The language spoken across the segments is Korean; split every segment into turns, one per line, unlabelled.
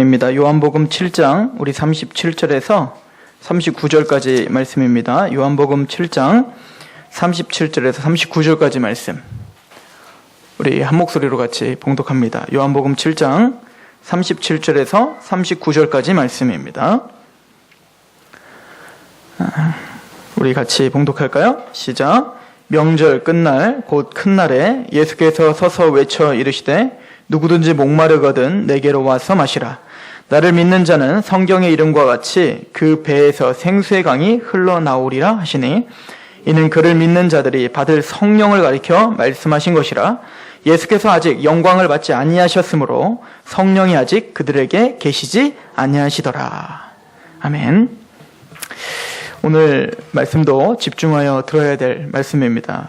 입니다. 요한복음 7장 우리 37절에서 39절까지 말씀입니다. 요한복음 7장 37절에서 39절까지 말씀. 우리 한 목소리로 같이 봉독합니다. 요한복음 7장 37절에서 39절까지 말씀입니다. 우리 같이 봉독할까요? 시작. 명절 끝날 곧 큰 날에 예수께서 서서 외쳐 이르시되 누구든지 목마르거든 내게로 와서 마시라. 나를 믿는 자는 성경의 이름과 같이 그 배에서 생수의 강이 흘러나오리라 하시니 이는 그를 믿는 자들이 받을 성령을 가리켜 말씀하신 것이라. 예수께서 아직 영광을 받지 아니하셨으므로 성령이 아직 그들에게 계시지 아니하시더라. 아멘. 오늘 말씀도 집중하여 들어야 될 말씀입니다.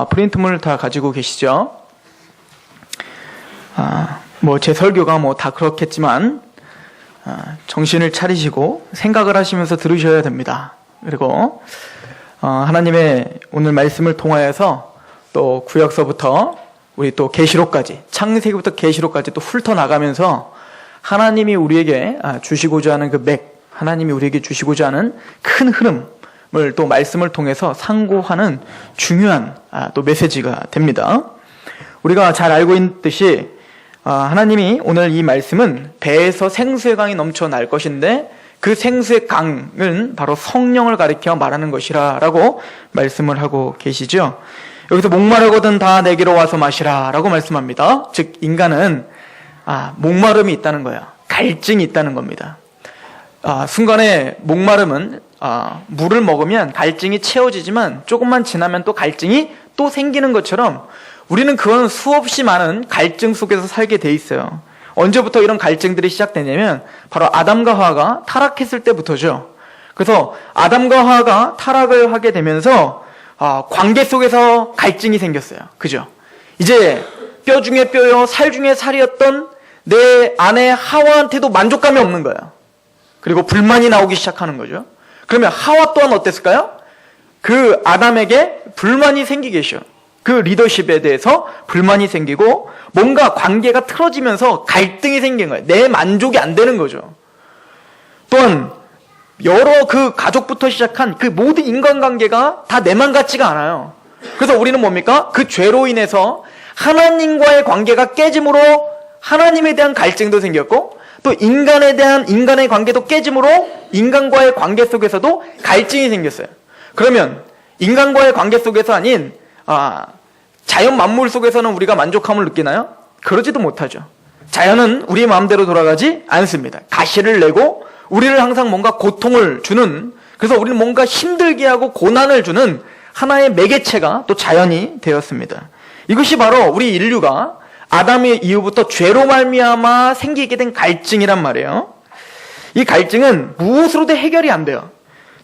프린트물 다 가지고 계시죠? 제 설교가 다 그렇겠지만, 정신을 차리시고 생각을 하시면서 들으셔야 됩니다. 그리고, 하나님의 오늘 말씀을 통하여서 또 구약서부터 우리 또 계시록까지, 창세기부터 계시록까지 또 훑어나가면서 하나님이 우리에게 주시고자 하는 그 하나님이 우리에게 주시고자 하는 큰 흐름을 또 말씀을 통해서 상고하는 중요한 또 메시지가 됩니다. 우리가 잘 알고 있듯이 하나님이 오늘 이 말씀은 배에서 생수의 강이 넘쳐날 것인데 그 생수의 강은 바로 성령을 가리켜 말하는 것이라고 말씀을 하고 계시죠. 여기서 목마르거든 다 내게로 와서 마시라 라고 말씀합니다. 즉 인간은 목마름이 있다는 거예요. 갈증이 있다는 겁니다. 순간에 목마름은 물을 먹으면 갈증이 채워지지만 조금만 지나면 또 갈증이 또 생기는 것처럼 우리는 그건 수없이 많은 갈증 속에서 살게 돼 있어요. 언제부터 이런 갈증들이 시작되냐면 바로 아담과 하와가 타락했을 때부터죠. 그래서 아담과 하와가 타락을 하게 되면서 관계 속에서 갈증이 생겼어요. 그죠? 이제 뼈 중에 뼈요 살 중에 살이었던 내 아내 하와한테도 만족감이 없는 거예요. 그리고 불만이 나오기 시작하는 거죠. 그러면 하와 또한 어땠을까요? 그 아담에게 불만이 생기게 되죠. 그 리더십에 대해서 불만이 생기고 뭔가 관계가 틀어지면서 갈등이 생긴 거예요. 내 만족이 안 되는 거죠. 또한 여러 그 가족부터 시작한 그 모든 인간관계가 다 내만 같지가 않아요. 그래서 우리는 뭡니까? 그 죄로 인해서 하나님과의 관계가 깨짐으로 하나님에 대한 갈증도 생겼고 또 인간에 대한 인간의 관계도 깨짐으로 인간과의 관계 속에서도 갈증이 생겼어요. 그러면 인간과의 관계 속에서 아닌 자연 만물 속에서는 우리가 만족함을 느끼나요? 그러지도 못하죠. 자연은 우리의 마음대로 돌아가지 않습니다. 가시를 내고 우리를 항상 뭔가 고통을 주는, 그래서 우리는 뭔가 힘들게 하고 고난을 주는 하나의 매개체가 또 자연이 되었습니다. 이것이 바로 우리 인류가 아담의 이후부터 죄로 말미암아 생기게 된 갈증이란 말이에요. 이 갈증은 무엇으로도 해결이 안 돼요.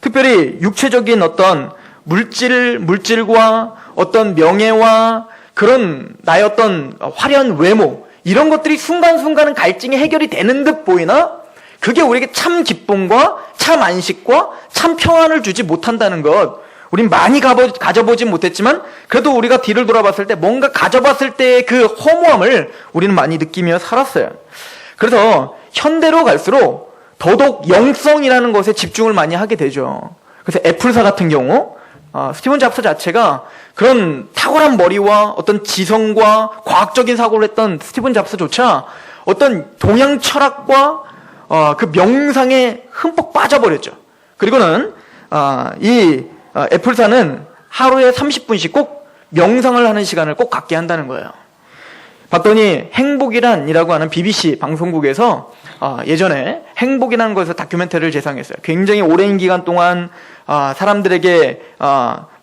특별히 육체적인 어떤 물질과 어떤 명예와 그런 나의 어떤 화려한 외모, 이런 것들이 순간순간은 갈증이 해결이 되는 듯 보이나 그게 우리에게 참 기쁨과 참 안식과 참 평안을 주지 못한다는 것, 우린 많이 가져보지 못했지만 그래도 우리가 뒤를 돌아봤을 때 뭔가 가져봤을 때의 그 허무함을 우리는 많이 느끼며 살았어요. 그래서 현대로 갈수록 더더욱 영성이라는 것에 집중을 많이 하게 되죠. 그래서 애플사 같은 경우 스티븐 잡스 자체가 그런 탁월한 머리와 어떤 지성과 과학적인 사고를 했던 스티븐 잡스조차 어떤 동양 철학과 그 명상에 흠뻑 빠져버렸죠. 그리고는 애플사는 하루에 30분씩 꼭 명상을 하는 시간을 꼭 갖게 한다는 거예요. 봤더니 행복이란이라고 하는 BBC 방송국에서 예전에 행복이라는 것에서 다큐멘터리를 제작했어요. 굉장히 오랜 기간 동안 사람들에게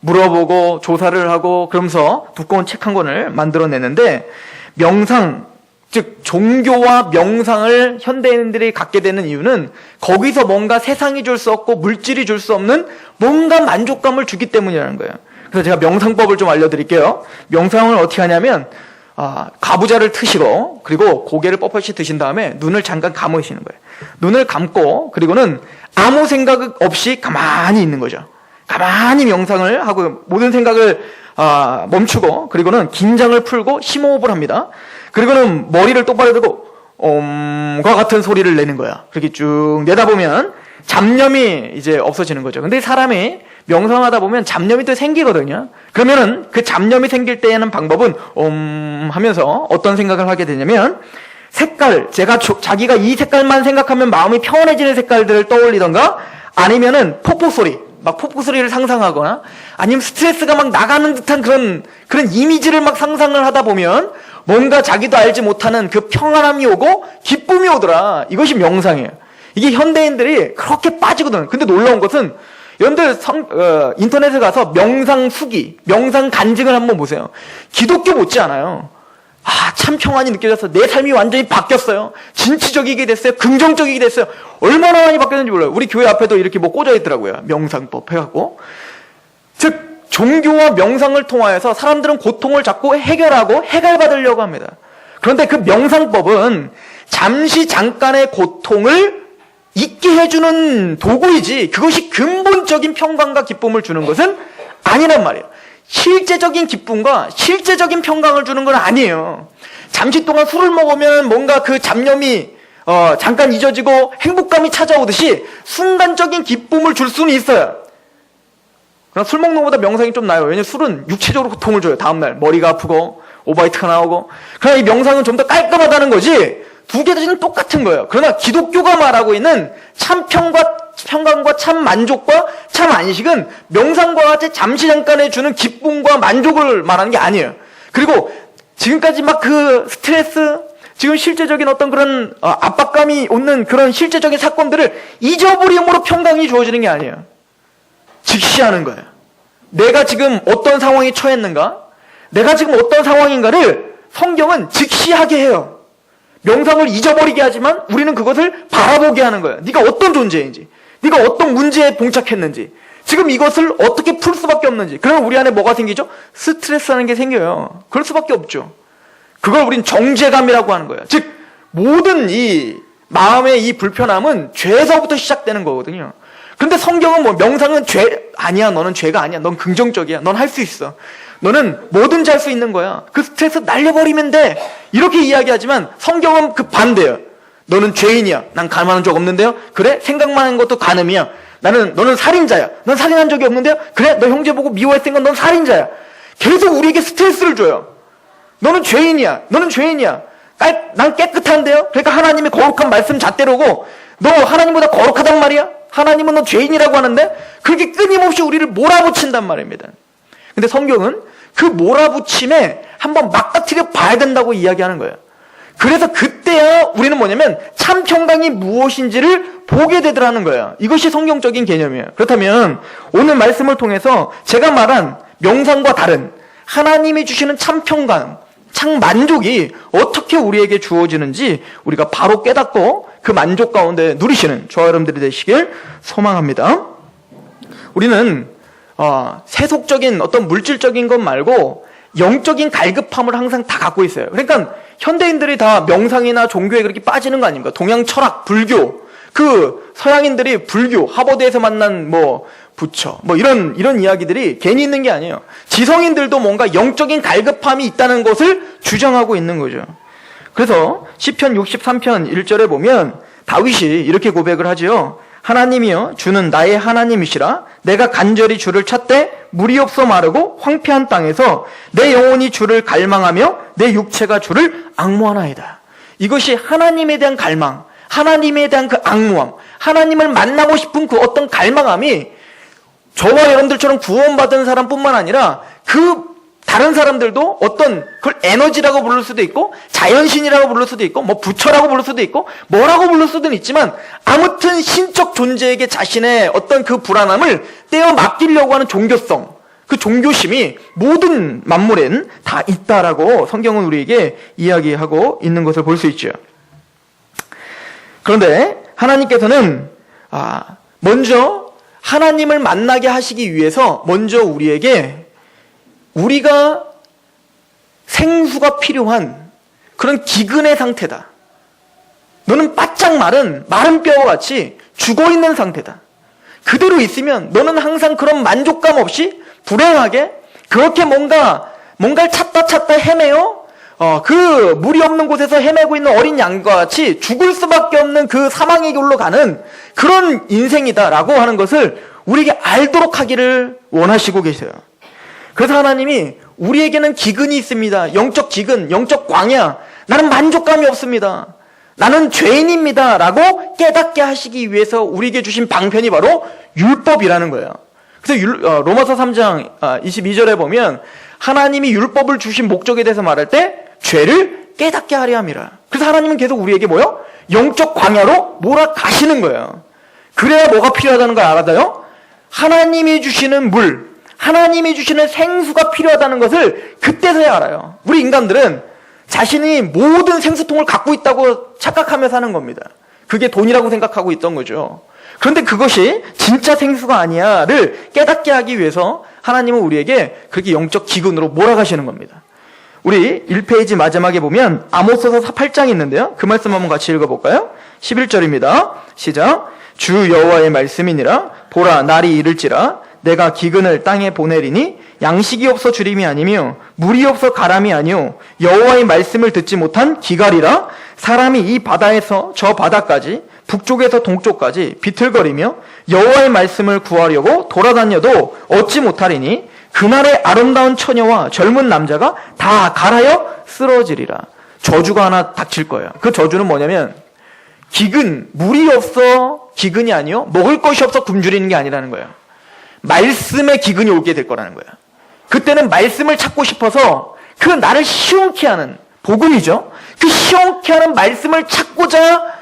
물어보고 조사를 하고 그러면서 두꺼운 책 한 권을 만들어냈는데, 명상, 즉 종교와 명상을 현대인들이 갖게 되는 이유는 거기서 뭔가 세상이 줄 수 없고 물질이 줄 수 없는 뭔가 만족감을 주기 때문이라는 거예요. 그래서 제가 명상법을 좀 알려드릴게요. 명상을 어떻게 하냐면 가부좌를 트시고 그리고 고개를 뻣뻣이 드신 다음에 눈을 잠깐 감으시는 거예요. 눈을 감고 그리고는 아무 생각 없이 가만히 있는 거죠. 가만히 명상을 하고 모든 생각을 멈추고 그리고는 긴장을 풀고 심호흡을 합니다. 그리고는 머리를 똑바로 들고 옴과 같은 소리를 내는 거야. 그렇게 쭉 내다보면 잡념이 이제 없어지는 거죠. 근데 사람이 명상하다 보면 잡념이 또 생기거든요. 그러면은 그 잡념이 생길 때에는 방법은 하면서 어떤 생각을 하게 되냐면, 색깔, 자기가 이 색깔만 생각하면 마음이 평온해지는 색깔들을 떠올리던가, 아니면은 폭포 소리, 막 폭포 소리를 상상하거나, 아니면 스트레스가 막 나가는 듯한 그런 이미지를 막 상상을 하다 보면 뭔가 자기도 알지 못하는 그 평안함이 오고 기쁨이 오더라. 이것이 명상이에요. 이게 현대인들이 그렇게 빠지거든. 근데 놀라운 것은 여러분들 인터넷에 가서 명상 수기, 명상 간증을 한번 보세요. 기독교 못지 않아요. 참 평안이 느껴져서 내 삶이 완전히 바뀌었어요. 진취적이게 됐어요. 긍정적이게 됐어요. 얼마나 많이 바뀌었는지 몰라요. 우리 교회 앞에도 이렇게 뭐 꽂아 있더라고요. 명상법 해갖고. 즉 종교와 명상을 통하여서 사람들은 고통을 자꾸 해결하고 해결받으려고 합니다. 그런데 그 명상법은 잠깐의 고통을 잊게 해주는 도구이지, 그것이 근본적인 평강과 기쁨을 주는 것은 아니란 말이에요. 실제적인 기쁨과 실제적인 평강을 주는 건 아니에요. 잠시 동안 술을 먹으면 뭔가 그 잡념이 잠깐 잊어지고 행복감이 찾아오듯이 순간적인 기쁨을 줄 수는 있어요. 그러나 술 먹는 것보다 명상이 좀 나아요. 왜냐하면 술은 육체적으로 고통을 줘요. 다음날 머리가 아프고 오바이트가 나오고. 그러나 이 명상은 좀 더 깔끔하다는 거지, 두 개는 똑같은 거예요. 그러나 기독교가 말하고 있는 참 평강과 참 만족과 참 안식은 명상과 같이 잠깐에 주는 기쁨과 만족을 말하는 게 아니에요. 그리고 지금까지 막 그 스트레스, 지금 실제적인 어떤 그런 압박감이 오는 그런 실제적인 사건들을 잊어버림으로 평강이 주어지는 게 아니에요. 직시하는 거예요. 내가 지금 어떤 상황에 처했는가, 내가 지금 어떤 상황인가를 성경은 직시하게 해요. 명상을 잊어버리게 하지만 우리는 그것을 바라보게 하는 거예요. 네가 어떤 존재인지, 네가 어떤 문제에 봉착했는지, 지금 이것을 어떻게 풀 수밖에 없는지. 그러면 우리 안에 뭐가 생기죠? 스트레스라는 게 생겨요. 그럴 수밖에 없죠. 그걸 우린 정죄감이라고 하는 거예요. 즉 모든 이 마음의 이 불편함은 죄에서부터 시작되는 거거든요. 근데 성경은 뭐 명상은 죄 아니야, 너는 죄가 아니야, 넌 긍정적이야, 넌 할 수 있어, 너는 뭐든지 할 수 있는 거야, 그 스트레스 날려버리면 돼, 이렇게 이야기하지만 성경은 그 반대예요. 너는 죄인이야, 난 가늠한 적 없는데요. 그래? 생각만 하는 것도 간음이야. 너는 살인자야, 넌 살인한 적이 없는데요. 그래? 너 형제 보고 미워했으니까 넌 살인자야. 계속 우리에게 스트레스를 줘요. 너는 죄인이야, 너는 죄인이야. 난 깨끗한데요. 그러니까 하나님의 거룩한 말씀 잣대로고, 너 하나님보다 거룩하단 말이야. 하나님은 너 죄인이라고 하는데 그렇게 끊임없이 우리를 몰아붙인단 말입니다. 근데 성경은 그 몰아붙임에 한번 막다트려 봐야 된다고 이야기하는 거예요. 그래서 그때야 우리는 뭐냐면 참 평강이 무엇인지를 보게 되더라는 거예요. 이것이 성경적인 개념이에요. 그렇다면 오늘 말씀을 통해서 제가 말한 명상과 다른 하나님이 주시는 참 평강, 참 만족이 어떻게 우리에게 주어지는지 우리가 바로 깨닫고 그 만족 가운데 누리시는 저와 여러분들이 되시길 소망합니다. 우리는 세속적인 어떤 물질적인 것 말고 영적인 갈급함을 항상 다 갖고 있어요. 그러니까 현대인들이 다 명상이나 종교에 그렇게 빠지는 거 아닙니까? 동양 철학, 불교, 그 서양인들이 불교, 하버드에서 만난 뭐 부처, 뭐 이런 이야기들이 괜히 있는 게 아니에요. 지성인들도 뭔가 영적인 갈급함이 있다는 것을 주장하고 있는 거죠. 그래서 시편 63편 1절에 보면 다윗이 이렇게 고백을 하지요. 하나님이여 주는 나의 하나님이시라. 내가 간절히 주를 찾되 물이 없어 마르고 황폐한 땅에서 내 영혼이 주를 갈망하며 내 육체가 주를 앙모하나이다. 이것이 하나님에 대한 갈망, 하나님에 대한 그 앙모함, 하나님을 만나고 싶은 그 어떤 갈망함이 저와 여러분들처럼 구원받은 사람뿐만 아니라 그 다른 사람들도 어떤 그걸 에너지라고 부를 수도 있고 자연신이라고 부를 수도 있고 뭐 부처라고 부를 수도 있고 뭐라고 부를 수도 있지만 아무튼 신적 존재에게 자신의 어떤 그 불안함을 떼어 맡기려고 하는 종교성, 그 종교심이 모든 만물엔 다 있다라고 성경은 우리에게 이야기하고 있는 것을 볼 수 있죠. 그런데 하나님께서는 먼저 하나님을 만나게 하시기 위해서 먼저 우리가 생수가 필요한 그런 기근의 상태다. 너는 바짝 마른 뼈와 같이 죽어있는 상태다. 그대로 있으면 너는 항상 그런 만족감 없이 불행하게 그렇게 뭔가를 찾다 헤매요. 그 물이 없는 곳에서 헤매고 있는 어린 양과 같이 죽을 수밖에 없는 그 사망의 길로 가는 그런 인생이다라고 하는 것을 우리에게 알도록 하기를 원하시고 계세요. 그래서 하나님이 우리에게는 기근이 있습니다. 영적 기근, 영적 광야. 나는 만족감이 없습니다. 나는 죄인입니다. 라고 깨닫게 하시기 위해서 우리에게 주신 방편이 바로 율법이라는 거예요. 그래서 로마서 3장 22절에 보면 하나님이 율법을 주신 목적에 대해서 말할 때 죄를 깨닫게 하려 함이라. 그래서 하나님은 계속 우리에게 뭐요? 영적 광야로 몰아가시는 거예요. 그래야 뭐가 필요하다는 걸 알아요? 하나님이 주시는 물, 하나님이 주시는 생수가 필요하다는 것을 그때서야 알아요. 우리 인간들은 자신이 모든 생수통을 갖고 있다고 착각하며 사는 겁니다. 그게 돈이라고 생각하고 있던 거죠. 그런데 그것이 진짜 생수가 아니야를 깨닫게 하기 위해서 하나님은 우리에게 그렇게 영적 기근으로 몰아가시는 겁니다. 우리 1페이지 마지막에 보면 아모스서 8장이 있는데요. 그 말씀 한번 같이 읽어볼까요? 11절입니다. 시작. 주 여호와의 말씀이니라. 보라, 날이 이를지라. 내가 기근을 땅에 보내리니 양식이 없어 주림이 아니며 물이 없어 가람이 아니오 여호와의 말씀을 듣지 못한 기갈이라. 사람이 이 바다에서 저 바다까지 북쪽에서 동쪽까지 비틀거리며 여호와의 말씀을 구하려고 돌아다녀도 얻지 못하리니 그날의 아름다운 처녀와 젊은 남자가 다 갈아여 쓰러지리라. 저주가 하나 닥칠 거예요. 그 저주는 뭐냐면 기근, 물이 없어 기근이 아니요 먹을 것이 없어 굶주리는 게 아니라는 거예요. 말씀의 기근이 오게 될 거라는 거예요. 그때는 말씀을 찾고 싶어서 그 나를 시원케 하는 복음이죠. 그 시원케 하는 말씀을 찾고자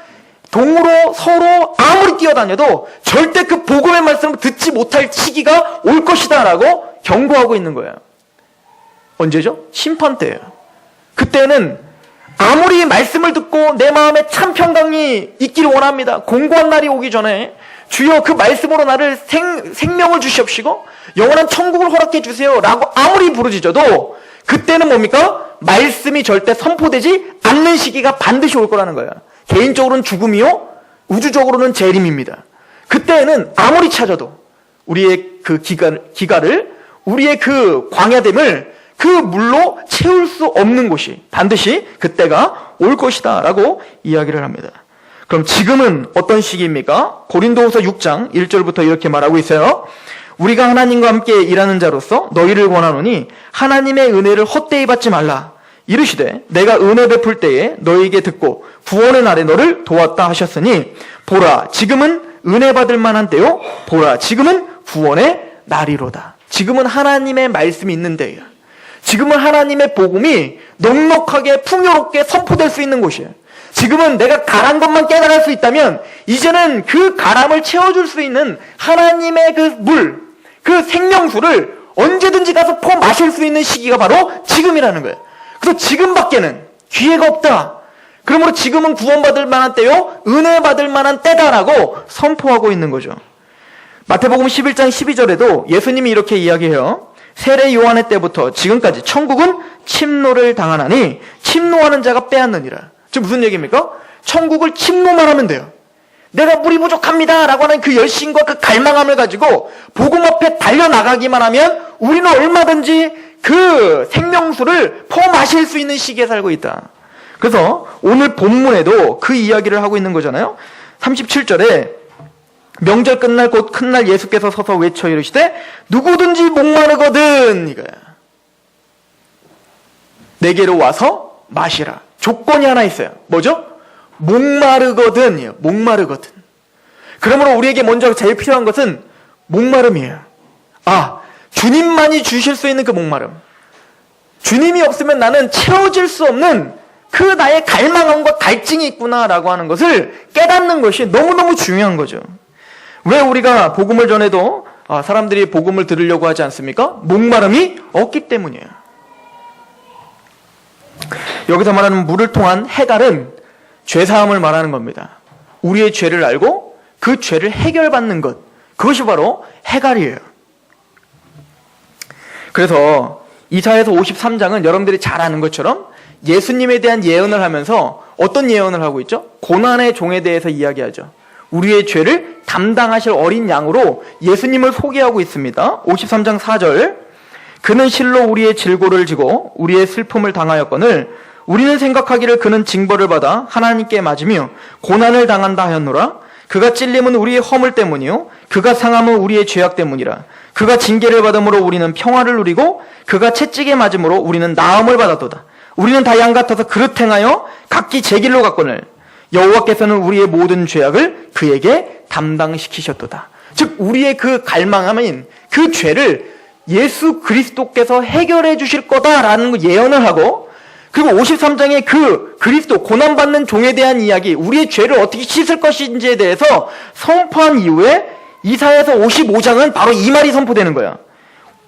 동으로 서로 아무리 뛰어다녀도 절대 그 복음의 말씀을 듣지 못할 시기가 올 것이다 라고 경고하고 있는 거예요. 언제죠? 심판 때예요. 그때는 아무리 말씀을 듣고 내 마음에 참 평강이 있기를 원합니다. 공고한 날이 오기 전에 주여 그 말씀으로 나를 생명을 주시옵시고 영원한 천국을 허락해 주세요 라고 아무리 부르짖어도 그때는 뭡니까? 말씀이 절대 선포되지 않는 시기가 반드시 올 거라는 거예요. 개인적으로는 죽음이요, 우주적으로는 재림입니다. 그때는 아무리 찾아도 우리의 그 기갈을 우리의 그 광야됨을 그 물로 채울 수 없는 곳이 반드시 그때가 올 것이다 라고 이야기를 합니다. 그럼 지금은 어떤 시기입니까? 고린도후서 6장 1절부터 이렇게 말하고 있어요. 우리가 하나님과 함께 일하는 자로서 너희를 권하노니 하나님의 은혜를 헛되이 받지 말라. 이르시되 내가 은혜 베풀 때에 너희에게 듣고 구원의 날에 너를 도왔다 하셨으니 보라 지금은 은혜 받을 만한 때요 보라 지금은 구원의 날이로다. 지금은 하나님의 말씀이 있는 때예요. 지금은 하나님의 복음이 넉넉하게 풍요롭게 선포될 수 있는 곳이에요. 지금은 내가 가란 것만 깨달을 수 있다면 이제는 그 가람을 채워줄 수 있는 하나님의 그 물, 그 생명수를 언제든지 가서 퍼 마실 수 있는 시기가 바로 지금이라는 거예요. 그래서 지금밖에는 기회가 없다. 그러므로 지금은 구원받을 만한 때요, 은혜 받을 만한 때다라고 선포하고 있는 거죠. 마태복음 11장 12절에도 예수님이 이렇게 이야기해요. 세례 요한의 때부터 지금까지 천국은 침노를 당하나니 침노하는 자가 빼앗느니라. 지금 무슨 얘기입니까? 천국을 침노만 하면 돼요. 내가 물이 부족합니다 라고 하는 그 열심과 그 갈망함을 가지고 복음 앞에 달려나가기만 하면 우리는 얼마든지 그 생명수를 퍼 마실 수 있는 시기에 살고 있다. 그래서 오늘 본문에도 그 이야기를 하고 있는 거잖아요. 37절에 명절 끝날 곧 큰 날 예수께서 서서 외쳐 이르시되 누구든지 목마르거든 이거야. 내게로 와서 마시라. 조건이 하나 있어요. 뭐죠? 목마르거든이에요. 목마르거든. 그러므로 우리에게 먼저 제일 필요한 것은 목마름이에요. 주님만이 주실 수 있는 그 목마름. 주님이 없으면 나는 채워질 수 없는 그 나의 갈망함과 갈증이 있구나라고 하는 것을 깨닫는 것이 너무너무 중요한 거죠. 왜 우리가 복음을 전해도 사람들이 복음을 들으려고 하지 않습니까? 목마름이 없기 때문이에요. 여기서 말하는 물을 통한 해갈은 죄사함을 말하는 겁니다. 우리의 죄를 알고 그 죄를 해결받는 것, 그것이 바로 해갈이에요. 그래서 이사야서 53장은 여러분들이 잘 아는 것처럼 예수님에 대한 예언을 하면서 어떤 예언을 하고 있죠? 고난의 종에 대해서 이야기하죠. 우리의 죄를 담당하실 어린 양으로 예수님을 소개하고 있습니다. 53장 4절 그는 실로 우리의 질고를 지고 우리의 슬픔을 당하였거늘 우리는 생각하기를 그는 징벌을 받아 하나님께 맞으며 고난을 당한다 하였노라. 그가 찔림은 우리의 허물 때문이요 그가 상함은 우리의 죄악 때문이라. 그가 징계를 받음으로 우리는 평화를 누리고 그가 채찍에 맞음으로 우리는 나음을 받았도다. 우리는 다 양 같아서 그릇 행하여 각기 제 길로 갔거늘 여호와께서는 우리의 모든 죄악을 그에게 담당시키셨도다. 즉 우리의 그 갈망함인 그 죄를 예수 그리스도께서 해결해 주실 거다라는 예언을 하고, 그리고 53장의 그 그리스도 고난받는 종에 대한 이야기, 우리의 죄를 어떻게 씻을 것인지에 대해서 선포한 이후에 이사야서 55장은 바로 이 말이 선포되는 거야.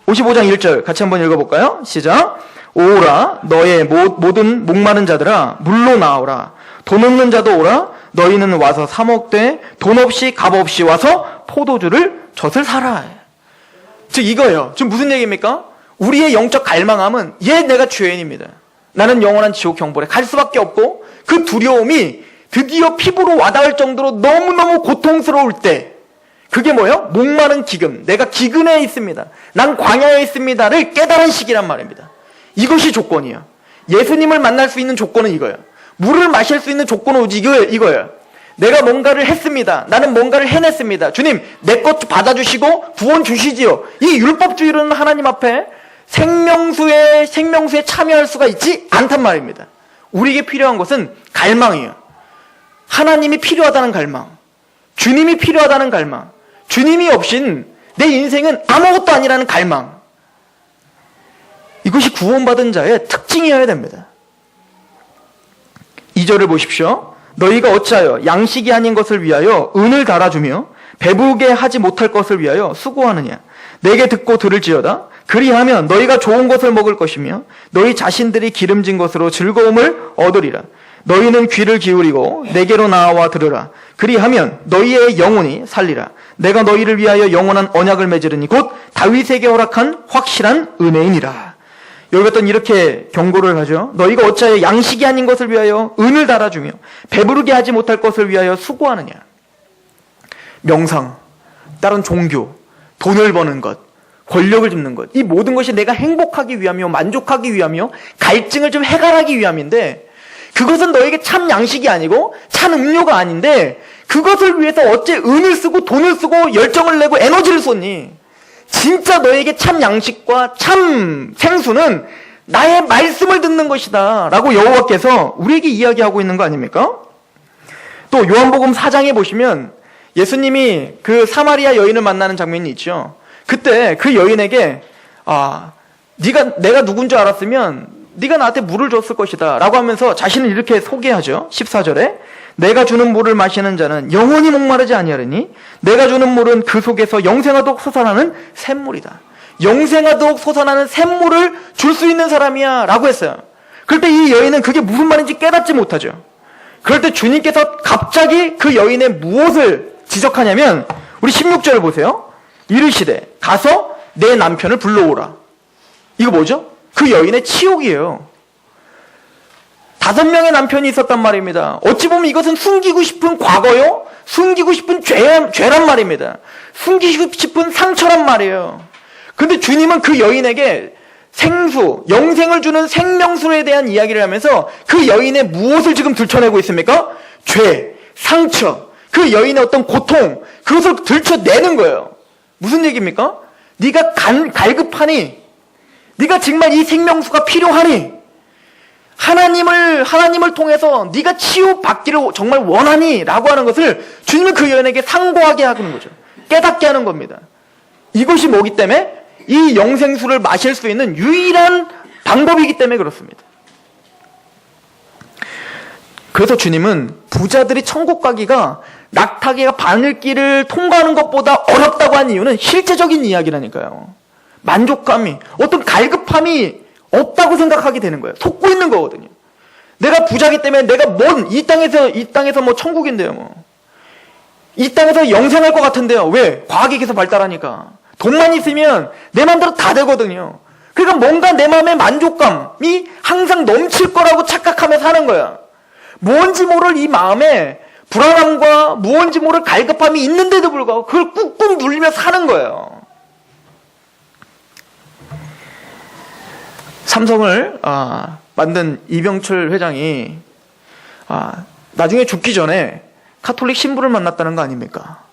55장 1절 같이 한번 읽어볼까요? 시작. 오라 너의 모든 목마른 자들아 물로 나오라. 돈 없는 자도 오라. 너희는 와서 사 먹되 돈 없이 값 없이 와서 포도주를 젖을 사라. 즉 이거예요. 지금 무슨 얘기입니까? 우리의 영적 갈망함은 내가 죄인입니다. 나는 영원한 지옥 형벌에 갈 수밖에 없고, 그 두려움이 드디어 피부로 와닿을 정도로 너무너무 고통스러울 때, 그게 뭐예요? 목마른 기근, 내가 기근에 있습니다, 난 광야에 있습니다를 깨달은 시기란 말입니다. 이것이 조건이에요. 예수님을 만날 수 있는 조건은 이거예요. 물을 마실 수 있는 조건은 오직 이거예요. 내가 뭔가를 했습니다. 나는 뭔가를 해냈습니다. 주님, 내 것 받아주시고 구원 주시지요. 이 율법주의로는 하나님 앞에 생명수에 참여할 수가 있지 않단 말입니다. 우리에게 필요한 것은 갈망이에요. 하나님이 필요하다는 갈망, 주님이 필요하다는 갈망, 주님이 없인 내 인생은 아무것도 아니라는 갈망. 이것이 구원받은 자의 특징이어야 됩니다. 2절을 보십시오. 너희가 어찌하여 양식이 아닌 것을 위하여 은을 달아주며 배부르게 하지 못할 것을 위하여 수고하느냐. 내게 듣고 들을지어다. 그리하면 너희가 좋은 것을 먹을 것이며 너희 자신들이 기름진 것으로 즐거움을 얻으리라. 너희는 귀를 기울이고 내게로 나와 들으라. 그리하면 너희의 영혼이 살리라. 내가 너희를 위하여 영원한 언약을 맺으리니 곧 다윗에게 허락한 확실한 은혜이니라. 여기가 또 이렇게 경고를 하죠. 너희가 어찌하여 양식이 아닌 것을 위하여 은을 달아주며 배부르게 하지 못할 것을 위하여 수고하느냐. 명상, 다른 종교, 돈을 버는 것, 권력을 줍는 것, 이 모든 것이 내가 행복하기 위함이요 만족하기 위함이요 갈증을 좀 해결하기 위함인데, 그것은 너에게 참 양식이 아니고 참 음료가 아닌데, 그것을 위해서 어째 은을 쓰고 돈을 쓰고 열정을 내고 에너지를 쏟니? 진짜 너에게 참 양식과 참 생수는 나의 말씀을 듣는 것이다 라고 여호와께서 우리에게 이야기하고 있는 거 아닙니까? 또 요한복음 4장에 보시면 예수님이 그 사마리아 여인을 만나는 장면이 있죠. 그때 그 여인에게 내가 누군 줄 알았으면 네가 나한테 물을 줬을 것이다 라고 하면서 자신을 이렇게 소개하죠. 14절에 내가 주는 물을 마시는 자는 영원히 목마르지 아니하리니 내가 주는 물은 그 속에서 영생하도록 솟아나는 샘물이다. 영생하도록 솟아나는 샘물을 줄 수 있는 사람이야 라고 했어요. 그럴 때 이 여인은 그게 무슨 말인지 깨닫지 못하죠. 그럴 때 주님께서 갑자기 그 여인의 무엇을 지적하냐면, 우리 16절을 보세요. 이르시되 가서 내 남편을 불러오라. 이거 뭐죠? 그 여인의 치욕이에요. 5명의 남편이 있었단 말입니다. 어찌 보면 이것은 숨기고 싶은 과거요, 숨기고 싶은 죄란 말입니다. 숨기고 싶은 상처란 말이에요. 근데 주님은 그 여인에게 생수, 영생을 주는 생명수에 대한 이야기를 하면서 그 여인의 무엇을 지금 들춰내고 있습니까? 죄, 상처, 그 여인의 어떤 고통, 그것을 들춰내는 거예요. 무슨 얘기입니까? 네가 갈급하니, 네가 정말 이 생명수가 필요하니, 하나님을 통해서 네가 치유받기를 정말 원하니 라고 하는 것을 주님은 그 여인에게 상고하게 하는 거죠. 깨닫게 하는 겁니다. 이것이 뭐기 때문에? 이 영생수를 마실 수 있는 유일한 방법이기 때문에 그렇습니다. 그래서 주님은 부자들이 천국 가기가 낙타기가 바늘길을 통과하는 것보다 어렵다고 한 이유는 실제적인 이야기라니까요. 만족감이, 어떤 갈급함이 없다고 생각하게 되는 거예요. 속고 있는 거거든요. 내가 부자기 때문에 내가 이 땅에서 뭐 천국인데요, 뭐. 이 땅에서 영생할 것 같은데요. 왜? 과학이 계속 발달하니까. 돈만 있으면 내 마음대로 다 되거든요. 그러니까 뭔가 내 마음의 만족감이 항상 넘칠 거라고 착각하면서 사는 거야. 뭔지 모를 이 마음에 불안함과 무언지 모를 갈급함이 있는데도 불구하고 그걸 꾹꾹 눌리며 사는 거예요. 삼성을 만든 이병철 회장이 나중에 죽기 전에 가톨릭 신부를 만났다는 거 아닙니까?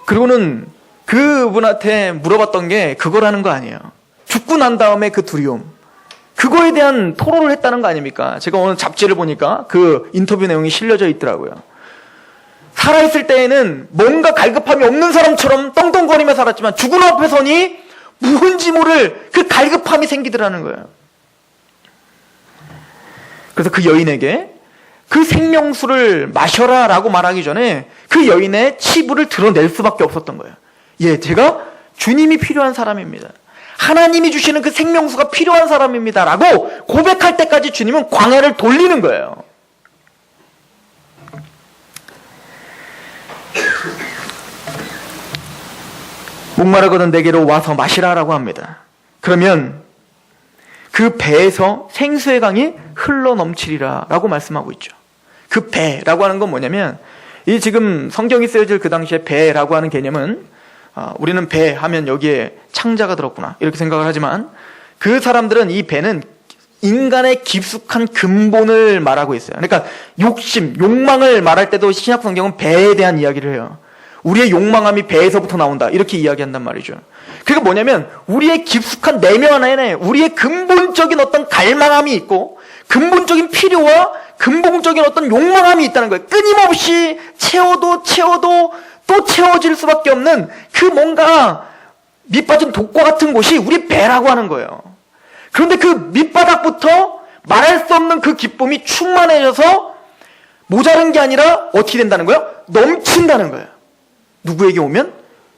그리고는 그분한테 물어봤던 게 그거라는 거 아니에요. 죽고 난 다음에 그 두려움, 그거에 대한 토론을 했다는 거 아닙니까? 제가 오늘 잡지를 보니까 그 인터뷰 내용이 실려져 있더라고요. 살아있을 때에는 뭔가 갈급함이 없는 사람처럼 떵떵거리며 살았지만 죽은 앞에 서니 뭔지 모를 그 갈급함이 생기더라는 거예요. 그래서 그 여인에게 그 생명수를 마셔라 라고 말하기 전에 그 여인의 치부를 드러낼 수밖에 없었던 거예요. 예, 제가 주님이 필요한 사람입니다. 하나님이 주시는 그 생명수가 필요한 사람입니다 라고 고백할 때까지 주님은 광야를 돌리는 거예요. 목마르거든 내게로 와서 마시라 라고 합니다. 그러면 그 배에서 생수의 강이 흘러 넘치리라 라고 말씀하고 있죠. 그 배라고 하는 건 뭐냐면, 이 지금 성경이 쓰여질 그 당시에 배라고 하는 개념은 우리는 배 하면 여기에 창자가 들었구나 이렇게 생각을 하지만, 그 사람들은 이 배는 인간의 깊숙한 근본을 말하고 있어요. 그러니까 욕심, 욕망을 말할 때도 신약 성경은 배에 대한 이야기를 해요. 우리의 욕망함이 배에서부터 나온다 이렇게 이야기한단 말이죠. 그게 뭐냐면 우리의 깊숙한 내면 안에 우리의 근본적인 어떤 갈망함이 있고 근본적인 필요와 근본적인 어떤 욕망함이 있다는 거예요. 끊임없이 채워도 또 채워질 수밖에 없는 그 뭔가 밑빠진 독과 같은 곳이 우리 배라고 하는 거예요. 그런데 그 밑바닥부터 말할 수 없는 그 기쁨이 충만해져서 모자른 게 아니라 어떻게 된다는 거예요? 넘친다는 거예요. 누구에게 오면?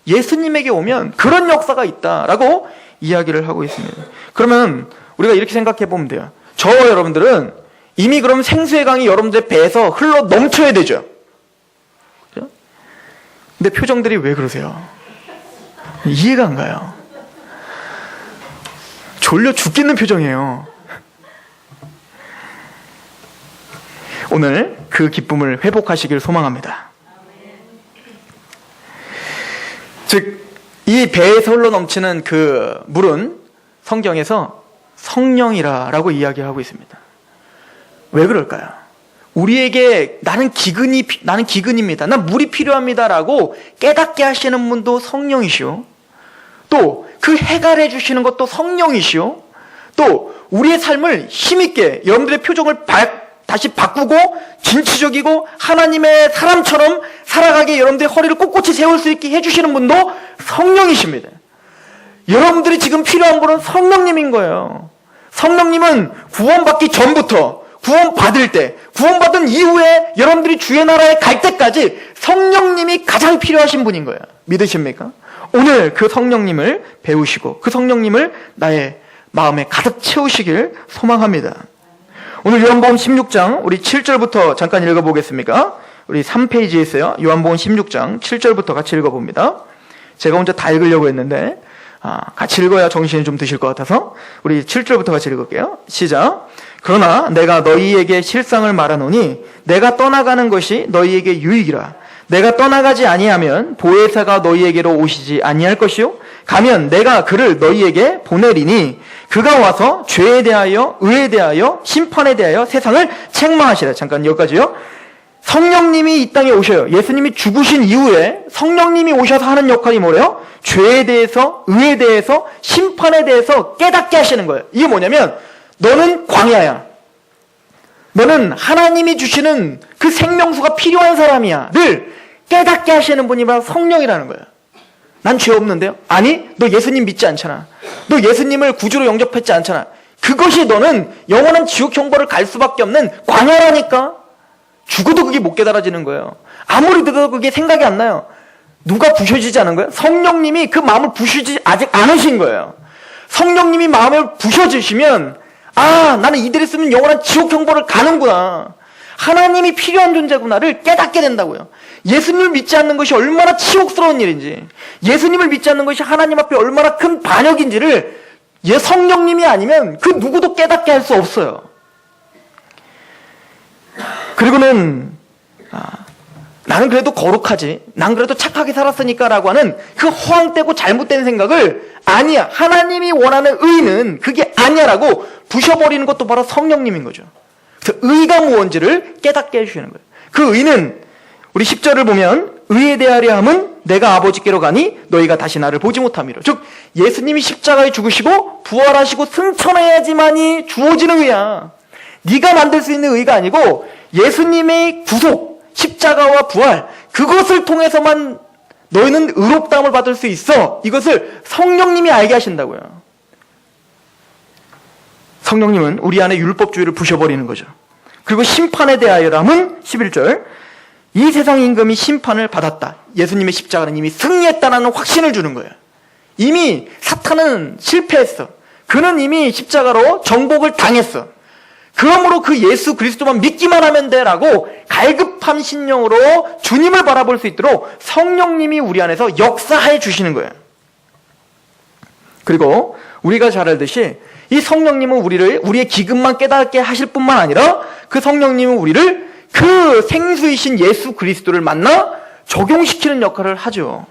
예수님에게 오면 그런 역사가 있다라고 이야기를 하고 있습니다. 그러면 우리가 이렇게 생각해 보면 돼요. 저와 여러분들은 이미 그럼 생수의 강이 여러분들의 배에서 흘러 넘쳐야 되죠. 그렇죠? 근데 표정들이 왜 그러세요? 이해가 안 가요. 졸려 죽겠는 표정이에요. 오늘 그 기쁨을 회복하시길 소망합니다. 즉, 이 배에서 흘러 넘치는 그 물은 성경에서 성령이라고 이야기하고 있습니다. 왜 그럴까요? 우리에게 나는 기근입니다. 난 물이 필요합니다라고 깨닫게 하시는 분도 성령이시오. 또 그 해갈해 주시는 것도 성령이시오. 또 우리의 삶을 힘있게 여러분들의 표정을 다시 바꾸고 진취적이고 하나님의 사람처럼 살아가게 여러분들의 허리를 꼿꼿이 세울 수 있게 해주시는 분도 성령이십니다. 여러분들이 지금 필요한 분은 성령님인 거예요. 성령님은 구원받기 전부터, 구원받을 때, 구원받은 이후에 여러분들이 주의 나라에 갈 때까지 성령님이 가장 필요하신 분인 거예요. 믿으십니까? 오늘 그 성령님을 배우시고 그 성령님을 나의 마음에 가득 채우시길 소망합니다. 오늘 요한복음 16장 우리 7절부터 잠깐 읽어보겠습니까? 우리 3페이지에 있어요. 요한복음 16장 7절부터 같이 읽어봅니다. 제가 혼자 다 읽으려고 했는데 같이 읽어야 정신이 좀 드실 것 같아서 우리 7절부터 같이 읽을게요. 시작. 그러나 내가 너희에게 실상을 말하노니 내가 떠나가는 것이 너희에게 유익이라. 내가 떠나가지 아니하면 보혜사가 너희에게로 오시지 아니할 것이요 가면 내가 그를 너희에게 보내리니 그가 와서 죄에 대하여 의에 대하여 심판에 대하여 세상을 책망하시라. 잠깐 여기까지요. 성령님이 이 땅에 오셔요. 예수님이 죽으신 이후에 성령님이 오셔서 하는 역할이 뭐래요? 죄에 대해서 의에 대해서 심판에 대해서 깨닫게 하시는 거예요. 이게 뭐냐면 너는 광야야. 너는 하나님이 주시는 그 생명수가 필요한 사람이야 를 깨닫게 하시는 분이 바로 성령이라는 거예요. 난 죄 없는데요? 아니, 너 예수님 믿지 않잖아. 너 예수님을 구주로 영접했지 않잖아. 그것이 너는 영원한 지옥 형벌을 갈 수밖에 없는 광야라니까. 죽어도 그게 못 깨달아지는 거예요. 아무리 들어도 그게 생각이 안 나요. 누가 부셔지지 않은 거예요? 성령님이 그 마음을 부수지 아직 않으신 거예요. 성령님이 마음을 부셔주시면 나는 이대로 있으면 영원한 지옥 형벌을 가는구나. 하나님이 필요한 존재구나를 깨닫게 된다고요. 예수님을 믿지 않는 것이 얼마나 치욕스러운 일인지, 예수님을 믿지 않는 것이 하나님 앞에 얼마나 큰 반역인지를 성령님이 아니면 그 누구도 깨닫게 할 수 없어요. 그리고는 나는 그래도 거룩하지, 난 그래도 착하게 살았으니까 라고 하는 그 허황되고 잘못된 생각을 아니야. 하나님이 원하는 의는 그게 아니야라고 부셔버리는 것도 바로 성령님인 거죠. 그래서 의가 무언지를 깨닫게 해주시는 거예요. 그 의는 우리 10절을 보면 의에 대하려 함은 내가 아버지께로 가니 너희가 다시 나를 보지 못함이로. 즉 예수님이 십자가에 죽으시고 부활하시고 승천해야지만이 주어지는 의야. 네가 만들 수 있는 의가 아니고 예수님의 구속, 십자가와 부활, 그것을 통해서만 너희는 의롭다함을 받을 수 있어. 이것을 성령님이 알게 하신다고요. 성령님은 우리 안에 율법주의를 부셔버리는 거죠. 그리고 심판에 대하여람은 11절 이 세상 임금이 심판을 받았다. 예수님의 십자가는 이미 승리했다는 확신을 주는 거예요. 이미 사탄은 실패했어. 그는 이미 십자가로 정복을 당했어. 그러므로 그 예수 그리스도만 믿기만 하면 돼라고 갈급한 심령으로 주님을 바라볼 수 있도록 성령님이 우리 안에서 역사해 주시는 거예요. 그리고 우리가 잘 알듯이 이 성령님은 우리의 기근만 깨닫게 하실 뿐만 아니라 그 성령님은 우리를 그 생수이신 예수 그리스도를 만나 적용시키는 역할을 하죠.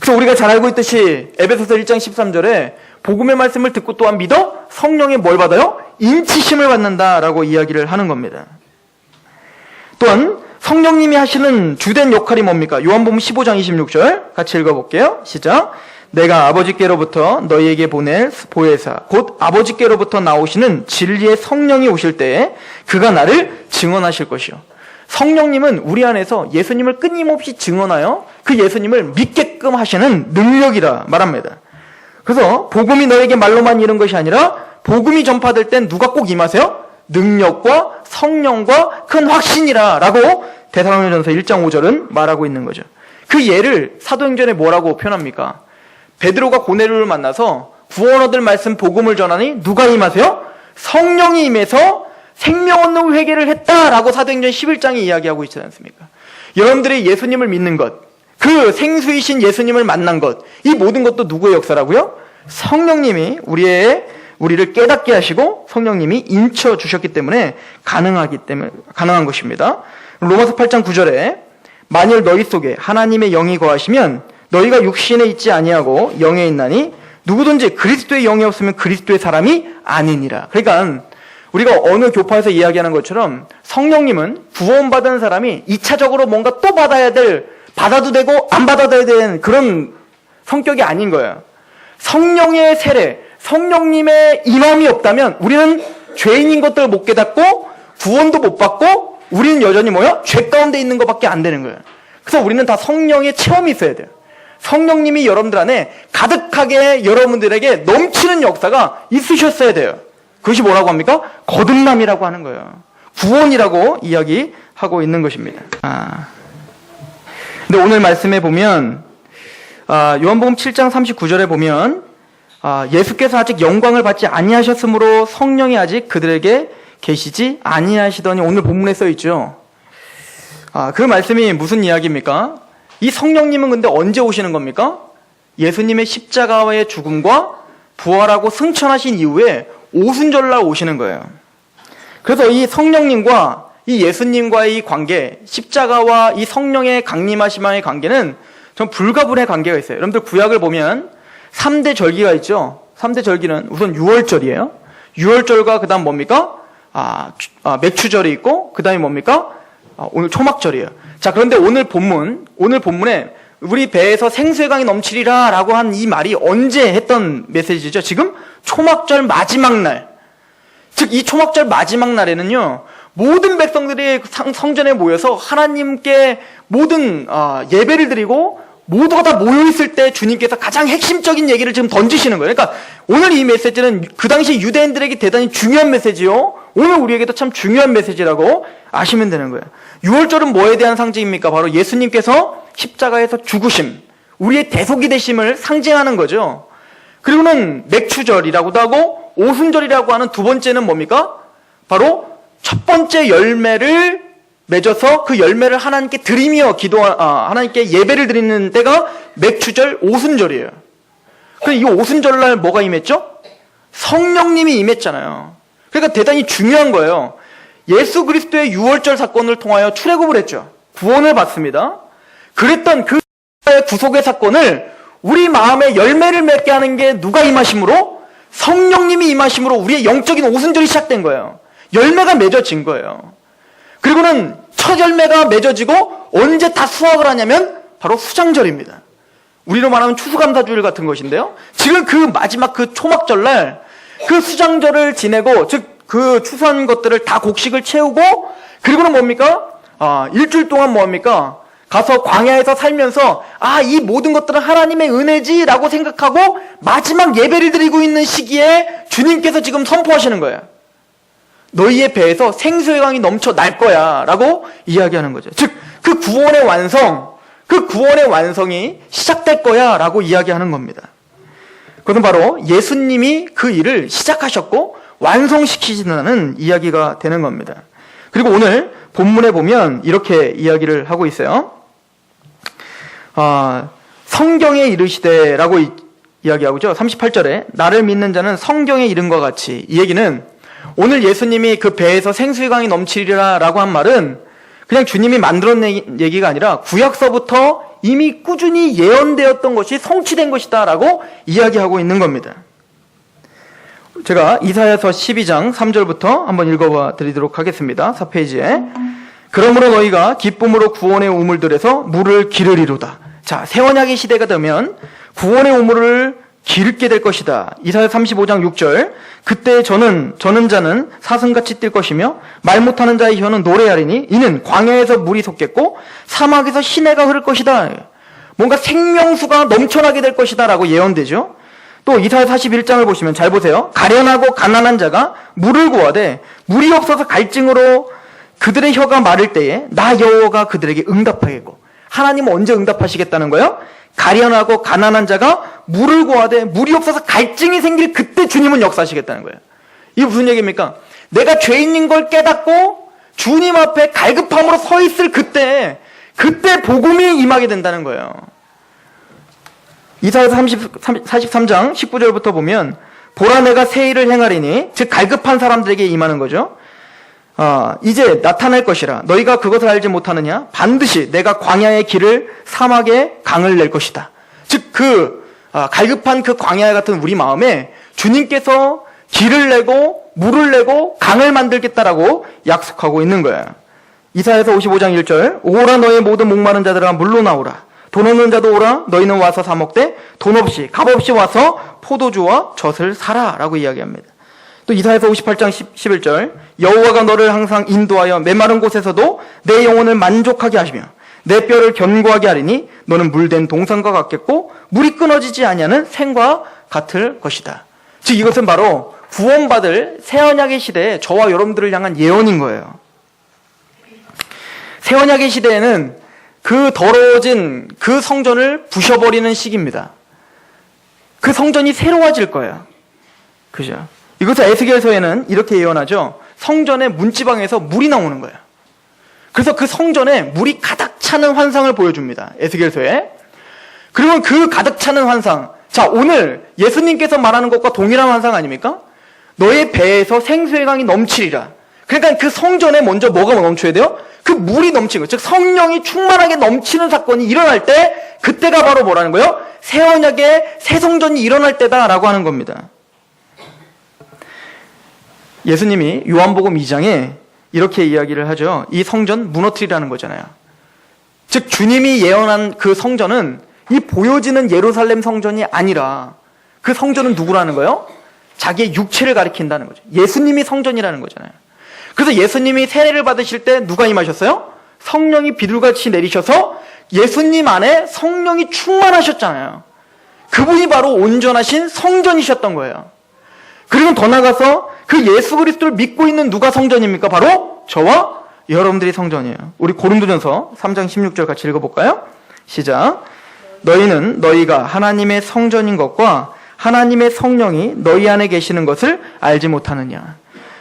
그래서 우리가 잘 알고 있듯이 에베소서 1장 13절에 복음의 말씀을 듣고 또한 믿어 성령의 뭘 받아요? 인치심을 받는다라고 이야기를 하는 겁니다. 또한 성령님이 하시는 주된 역할이 뭡니까? 요한복음 15장 26절 같이 읽어볼게요. 시작. 내가 아버지께로부터 너희에게 보낼 보혜사 곧 아버지께로부터 나오시는 진리의 성령이 오실 때에 그가 나를 증언하실 것이요. 성령님은 우리 안에서 예수님을 끊임없이 증언하여 그 예수님을 믿게끔 하시는 능력이라 말합니다. 그래서 복음이 너에게 말로만 이른 것이 아니라 복음이 전파될 땐 누가 꼭 임하세요? 능력과 성령과 큰 확신이라 라고 데살로니가전서 1장 5절은 말하고 있는 거죠. 그 예를 사도행전에 뭐라고 표현합니까? 베드로가 고넬료를 만나서 구원 얻을 말씀 복음을 전하니 누가 임하세요? 성령이 임해서 생명 얻는 회개를 했다라고 사도행전 11장이 이야기하고 있지 않습니까? 여러분들이 예수님을 믿는 것, 그 생수이신 예수님을 만난 것, 이 모든 것도 누구의 역사라고요? 성령님이 우리를 깨닫게 하시고 성령님이 인쳐 주셨기 때문에 가능한 것입니다. 로마서 8장 9절에 만일 너희 속에 하나님의 영이 거하시면 너희가 육신에 있지 아니하고 영에 있나니 누구든지 그리스도의 영이 없으면 그리스도의 사람이 아니니라. 그러니까 우리가 어느 교파에서 이야기하는 것처럼 성령님은 구원받은 사람이 2차적으로 뭔가 또 받아도 되고 안 받아도 되는 그런 성격이 아닌 거예요. 성령의 세례, 성령님의 임함이 없다면 우리는 죄인인 것들을 못 깨닫고 구원도 못 받고 우리는 여전히 죄 가운데 있는 것밖에 안 되는 거예요. 그래서 우리는 다 성령의 체험이 있어야 돼요. 성령님이 여러분들 안에 가득하게 여러분들에게 넘치는 역사가 있으셨어야 돼요. 그것이 뭐라고 합니까? 거듭남이라고 하는 거예요. 구원이라고 이야기하고 있는 것입니다. 근데 오늘 말씀에 보면 요한복음 7장 39절에 보면 예수께서 아직 영광을 받지 아니하셨으므로 성령이 아직 그들에게 계시지 아니하시더니 오늘 본문에 써 있죠. 그 말씀이 무슨 이야기입니까? 이 성령님은 근데 언제 오시는 겁니까? 예수님의 십자가의 죽음과 부활하고 승천하신 이후에 오순절날 오시는 거예요. 그래서 이 성령님과 이 예수님과의 이 관계, 십자가와 이 성령의 강림하심의 관계는 좀 불가분의 관계가 있어요. 여러분들 구약을 보면 3대 절기가 있죠. 3대 절기는 우선 유월절이에요. 유월절과 그 다음 뭡니까? 맥추절이 있고 그 다음에 뭡니까? 오늘 초막절이에요. 자, 그런데 오늘 본문에 우리 배에서 생수의 강이 넘치리라 라고 한 이 말이 언제 했던 메시지죠? 지금 초막절 마지막 날. 즉, 이 초막절 마지막 날에는요, 모든 백성들이 성전에 모여서 하나님께 모든 예배를 드리고 모두가 다 모여있을 때 주님께서 가장 핵심적인 얘기를 지금 던지시는 거예요. 그러니까 오늘 이 메시지는 그 당시 유대인들에게 대단히 중요한 메시지요. 오늘 우리에게도 참 중요한 메시지라고 아시면 되는 거예요. 유월절은 뭐에 대한 상징입니까? 바로 예수님께서 십자가에서 죽으심, 우리의 대속이 되심을 상징하는 거죠. 그리고는 맥추절이라고도 하고 오순절이라고 하는 두 번째는 뭡니까? 바로 첫 번째 열매를 맺어서 그 열매를 하나님께 드리며 하나님께 예배를 드리는 때가 맥추절 오순절이에요. 그럼 이 오순절날 뭐가 임했죠? 성령님이 임했잖아요. 그러니까 대단히 중요한 거예요. 예수 그리스도의 유월절 사건을 통하여 출애굽을 했죠. 구원을 받습니다. 그랬던 그 구속의 사건을 우리 마음에 열매를 맺게 하는 게 누가 임하심으로? 성령님이 임하심으로 우리의 영적인 오순절이 시작된 거예요. 열매가 맺어진 거예요. 그리고는 첫 열매가 맺어지고 언제 다 수확을 하냐면 바로 수장절입니다. 우리로 말하면 추수감사주일 같은 것인데요. 지금 그 마지막 그 초막절날 그 수장절을 지내고, 즉 그 추수한 것들을 다 곡식을 채우고, 그리고는 뭡니까? 일주일 동안 뭡니까? 가서 광야에서 살면서 이 모든 것들은 하나님의 은혜지라고 생각하고 마지막 예배를 드리고 있는 시기에 주님께서 지금 선포하시는 거예요. 너희의 배에서 생수의 강이 넘쳐 날 거야 라고 이야기하는 거죠. 즉 그 구원의 완성이 시작될 거야 라고 이야기하는 겁니다. 그것은 바로 예수님이 그 일을 시작하셨고 완성시키신다는 이야기가 되는 겁니다. 그리고 오늘 본문에 보면 이렇게 이야기를 하고 있어요. 성경에 이르시되라고 이야기하고 있죠. 38절에 나를 믿는 자는 성경에 이른과 같이. 이 얘기는 오늘 예수님이 그 배에서 생수의 강이 넘치리라 라고 한 말은 그냥 주님이 만들어낸 얘기가 아니라 구약서부터 이미 꾸준히 예언되었던 것이 성취된 것이다 라고 이야기하고 있는 겁니다. 제가 이사야서 12장 3절부터 한번 읽어봐 드리도록 하겠습니다. 4페이지에 그러므로 너희가 기쁨으로 구원의 우물들에서 물을 기르리로다. 자, 새 언약의 시대가 되면 구원의 우물을 기르게 될 것이다. 이사야 35장 6절 그때 저는 자는 사슴같이 뛸 것이며 말 못하는 자의 혀는 노래하리니 이는 광야에서 물이 솟겠고 사막에서 시내가 흐를 것이다. 뭔가 생명수가 넘쳐나게 될 것이다 라고 예언되죠. 또 이사야 41장을 보시면 잘 보세요. 가련하고 가난한 자가 물을 구하되 물이 없어서 갈증으로 그들의 혀가 마를 때에 나 여호와가 그들에게 응답하겠고. 하나님은 언제 응답하시겠다는 거예요? 가련하고 가난한 자가 물을 구하되 물이 없어서 갈증이 생길 그때 주님은 역사하시겠다는 거예요. 이게 무슨 얘기입니까? 내가 죄인인 걸 깨닫고 주님 앞에 갈급함으로 서 있을 그때 복음이 임하게 된다는 거예요. 이사야서 43장 19절부터 보면 보라 내가 새 일을 행하리니 즉 갈급한 사람들에게 임하는 거죠. 이제 나타날 것이라 너희가 그것을 알지 못하느냐? 반드시 내가 광야의 길을 사막에 강을 낼 것이다. 즉 갈급한 그 광야 같은 우리 마음에 주님께서 길을 내고 물을 내고 강을 만들겠다라고 약속하고 있는 거예요. 이사야서 55장 1절 오라 너의 모든 목마른 자들아 물로 나오라. 돈 없는 자도 오라. 너희는 와서 사 먹되 돈 없이 값 없이 와서 포도주와 젖을 사라 라고 이야기합니다. 또 이사야서 58장 11절 여호와가 너를 항상 인도하여 메마른 곳에서도 내 영혼을 만족하게 하시며 내 뼈를 견고하게 하리니 너는 물된 동산과 같겠고 물이 끊어지지 아니하는 샘과 같을 것이다. 즉 이것은 바로 구원받을 새 언약의 시대에 저와 여러분들을 향한 예언인 거예요. 새 언약의 시대에는 그 더러워진 그 성전을 부셔버리는 시기입니다. 그 성전이 새로워질 거예요. 그죠? 이것을 에스겔서에는 이렇게 예언하죠. 성전의 문지방에서 물이 나오는 거예요. 그래서 그 성전에 물이 가득 차는 환상을 보여줍니다. 에스겔서에. 그러면 그 가득 차는 환상. 자, 오늘 예수님께서 말하는 것과 동일한 환상 아닙니까? 너의 배에서 생수의 강이 넘치리라. 그러니까 그 성전에 먼저 뭐가 넘쳐야 돼요? 그 물이 넘치는 거예요. 즉 성령이 충만하게 넘치는 사건이 일어날 때 그때가 바로 뭐라는 거예요? 새 언약의 새 성전이 일어날 때다라고 하는 겁니다. 예수님이 요한복음 2장에 이렇게 이야기를 하죠. 이 성전 무너뜨리라는 거잖아요. 즉 주님이 예언한 그 성전은 이 보여지는 예루살렘 성전이 아니라 그 성전은 누구라는 거예요? 자기의 육체를 가리킨다는 거죠. 예수님이 성전이라는 거잖아요. 그래서 예수님이 세례를 받으실 때 누가 임하셨어요? 성령이 비둘같이 내리셔서 예수님 안에 성령이 충만하셨잖아요. 그분이 바로 온전하신 성전이셨던 거예요. 그리고 더 나아가서 그 예수 그리스도를 믿고 있는 누가 성전입니까? 바로 저와 여러분들이 성전이에요. 우리 고린도전서 3장 16절 같이 읽어볼까요? 시작. 너희는 너희가 하나님의 성전인 것과 하나님의 성령이 너희 안에 계시는 것을 알지 못하느냐.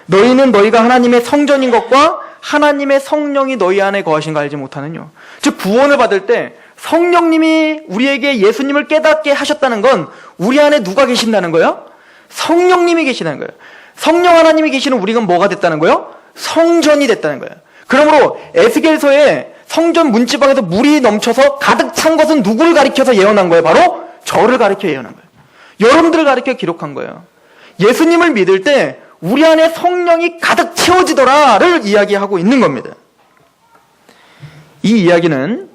너희는 너희가 하나님의 성전인 것과 하나님의 성령이 너희 안에 거하신 거 알지 못하느냐. 즉 구원을 받을 때 성령님이 우리에게 예수님을 깨닫게 하셨다는 건 우리 안에 누가 계신다는 거예요? 성령님이 계시다는 거예요. 성령 하나님이 계시는 우리가 뭐가 됐다는 거예요? 성전이 됐다는 거예요. 그러므로 에스겔서에 성전 문지방에서 물이 넘쳐서 가득 찬 것은 누구를 가리켜서 예언한 거예요? 바로 저를 가리켜 예언한 거예요. 여러분들을 가리켜 기록한 거예요. 예수님을 믿을 때 우리 안에 성령이 가득 채워지더라를 이야기하고 있는 겁니다. 이 이야기는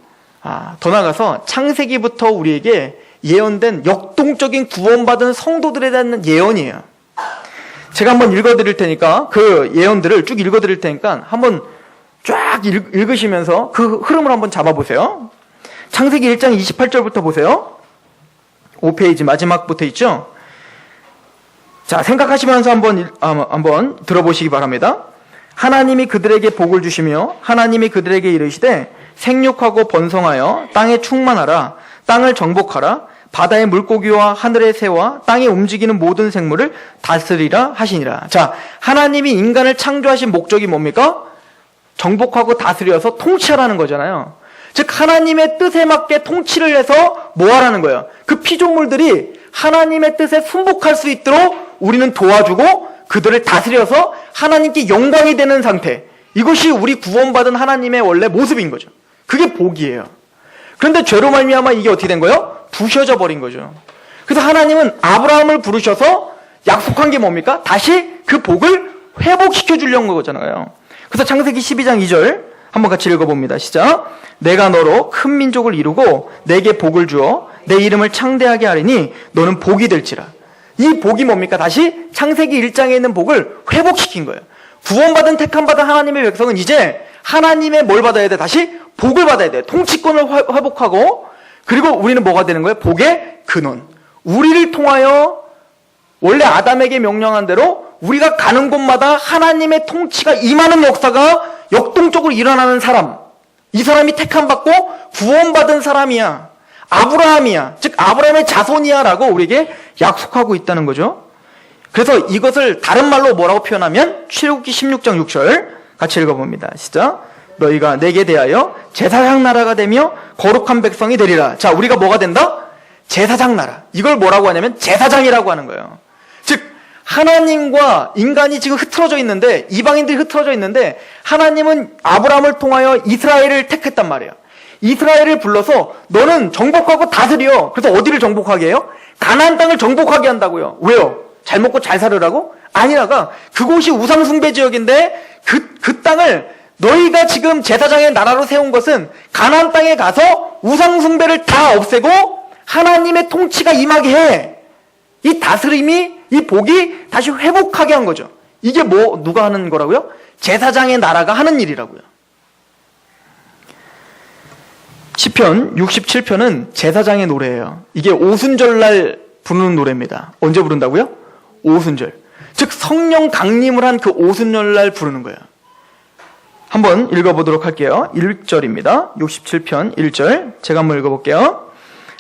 더 나아가서 창세기부터 우리에게 예언된 역동적인 구원받은 성도들에 대한 예언이에요. 제가 한번 읽어드릴 테니까 그 예언들을 쭉 읽어드릴 테니까 한번 쫙 읽으시면서 그 흐름을 한번 잡아보세요. 창세기 1장 28절부터 보세요. 5페이지 마지막부터 있죠. 자, 생각하시면서 한번 들어보시기 바랍니다. 하나님이 그들에게 복을 주시며 하나님이 그들에게 이르시되 생육하고 번성하여 땅에 충만하라. 땅을 정복하라. 바다의 물고기와 하늘의 새와 땅에 움직이는 모든 생물을 다스리라 하시니라. 자, 하나님이 인간을 창조하신 목적이 뭡니까? 정복하고 다스려서 통치하라는 거잖아요. 즉 하나님의 뜻에 맞게 통치를 해서 뭐 하라는 거예요? 그 피조물들이 하나님의 뜻에 순복할 수 있도록 우리는 도와주고 그들을 다스려서 하나님께 영광이 되는 상태. 이것이 우리 구원받은 하나님의 원래 모습인 거죠. 그게 복이에요. 그런데 죄로 말미암아 이게 어떻게 된 거예요? 부셔져 버린 거죠. 그래서 하나님은 아브라함을 부르셔서 약속한 게 뭡니까? 다시 그 복을 회복시켜 주려는 거잖아요. 그래서 창세기 12장 2절 한번 같이 읽어봅니다. 시작. 내가 너로 큰 민족을 이루고 내게 복을 주어 내 이름을 창대하게 하리니 너는 복이 될지라. 이 복이 뭡니까? 다시 창세기 1장에 있는 복을 회복시킨 거예요. 구원받은 택함받은 하나님의 백성은 이제 하나님의 뭘 받아야 돼? 다시 복을 받아야 돼. 통치권을 회복하고, 그리고 우리는 뭐가 되는 거예요? 복의 근원. 우리를 통하여 원래 아담에게 명령한 대로 우리가 가는 곳마다 하나님의 통치가 임하는 역사가 역동적으로 일어나는 사람. 이 사람이 택함받고 구원받은 사람이야. 아브라함이야. 즉 아브라함의 자손이야라고 우리에게 약속하고 있다는 거죠. 그래서 이것을 다른 말로 뭐라고 표현하면 출애굽기 16장 6절 같이 읽어봅니다. 시작. 너희가 내게 대하여 제사장 나라가 되며 거룩한 백성이 되리라. 자, 우리가 뭐가 된다? 제사장 나라. 이걸 뭐라고 하냐면 제사장이라고 하는 거예요. 즉 하나님과 인간이 지금 흩어져 있는데, 이방인들이 흩어져 있는데 하나님은 아브라함을 통하여 이스라엘을 택했단 말이에요. 이스라엘을 불러서 너는 정복하고 다스려. 그래서 어디를 정복하게 해요? 가나안 땅을 정복하게 한다고요. 왜요? 잘 먹고 잘 살으라고? 아니라가 그곳이 우상숭배 지역인데 그 땅을 너희가 지금 제사장의 나라로 세운 것은 가나안 땅에 가서 우상숭배를 다 없애고 하나님의 통치가 임하게 해. 이 다스림이, 이 복이 다시 회복하게 한 거죠. 이게 누가 하는 거라고요? 제사장의 나라가 하는 일이라고요. 시편 67편은 제사장의 노래예요. 이게 오순절날 부르는 노래입니다. 언제 부른다고요? 오순절. 즉 성령 강림을 한 그 오순절날 부르는 거예요. 한번 읽어보도록 할게요. 1절입니다. 67편 1절 제가 한번 읽어볼게요.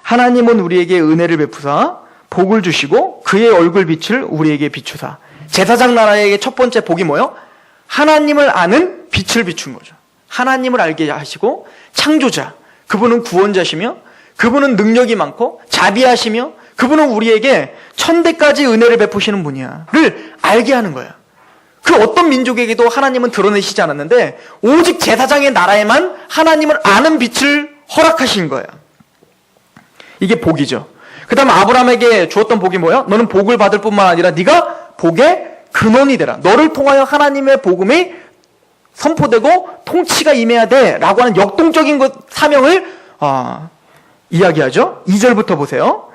하나님은 우리에게 은혜를 베푸사 복을 주시고 그의 얼굴빛을 우리에게 비추사. 제사장 나라에게 첫 번째 복이 뭐예요? 하나님을 아는 빛을 비춘 거죠. 하나님을 알게 하시고 창조자, 그분은 구원자시며 그분은 능력이 많고 자비하시며 그분은 우리에게 천대까지 은혜를 베푸시는 분이야를 알게 하는 거예요. 그 어떤 민족에게도 하나님은 드러내시지 않았는데 오직 제사장의 나라에만 하나님을 아는 빛을 허락하신 거예요. 이게 복이죠. 그 다음 아브라함에게 주었던 복이 뭐예요? 너는 복을 받을 뿐만 아니라 네가 복의 근원이 되라. 너를 통하여 하나님의 복음이 선포되고 통치가 임해야 돼 라고 하는 역동적인 사명을 이야기하죠. 2절부터 보세요.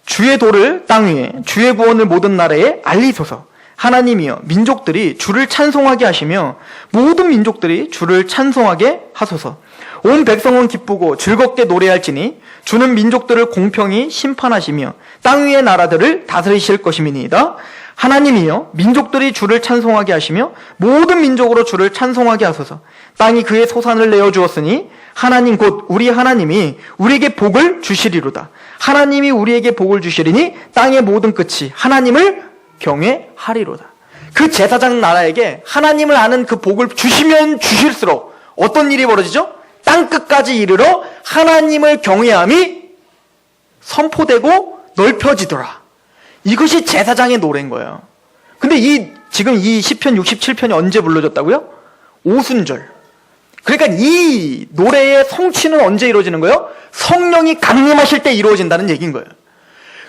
주의 도를 땅 위에 주의 구원을 모든 나라에 알리소서. 하나님이여 민족들이 주를 찬송하게 하시며 모든 민족들이 주를 찬송하게 하소서. 온 백성은 기쁘고 즐겁게 노래할지니 주는 민족들을 공평히 심판하시며 땅 위의 나라들을 다스리실 것임이니이다. 하나님이여 민족들이 주를 찬송하게 하시며 모든 민족으로 주를 찬송하게 하소서. 땅이 그의 소산을 내어주었으니 하나님 곧 우리 하나님이 우리에게 복을 주시리로다. 하나님이 우리에게 복을 주시리니 땅의 모든 끝이 하나님을 경외하리로다. 그 제사장 나라에게 하나님을 아는 그 복을 주시면 주실수록 어떤 일이 벌어지죠? 땅끝까지 이르러 하나님을 경외함이 선포되고 넓혀지더라. 이것이 제사장의 노래인 거예요. 근데 지금 이 시편 67편이 언제 불러졌다고요? 오순절. 그러니까 이 노래의 성취는 언제 이루어지는 거예요? 성령이 강림하실 때 이루어진다는 얘기인 거예요.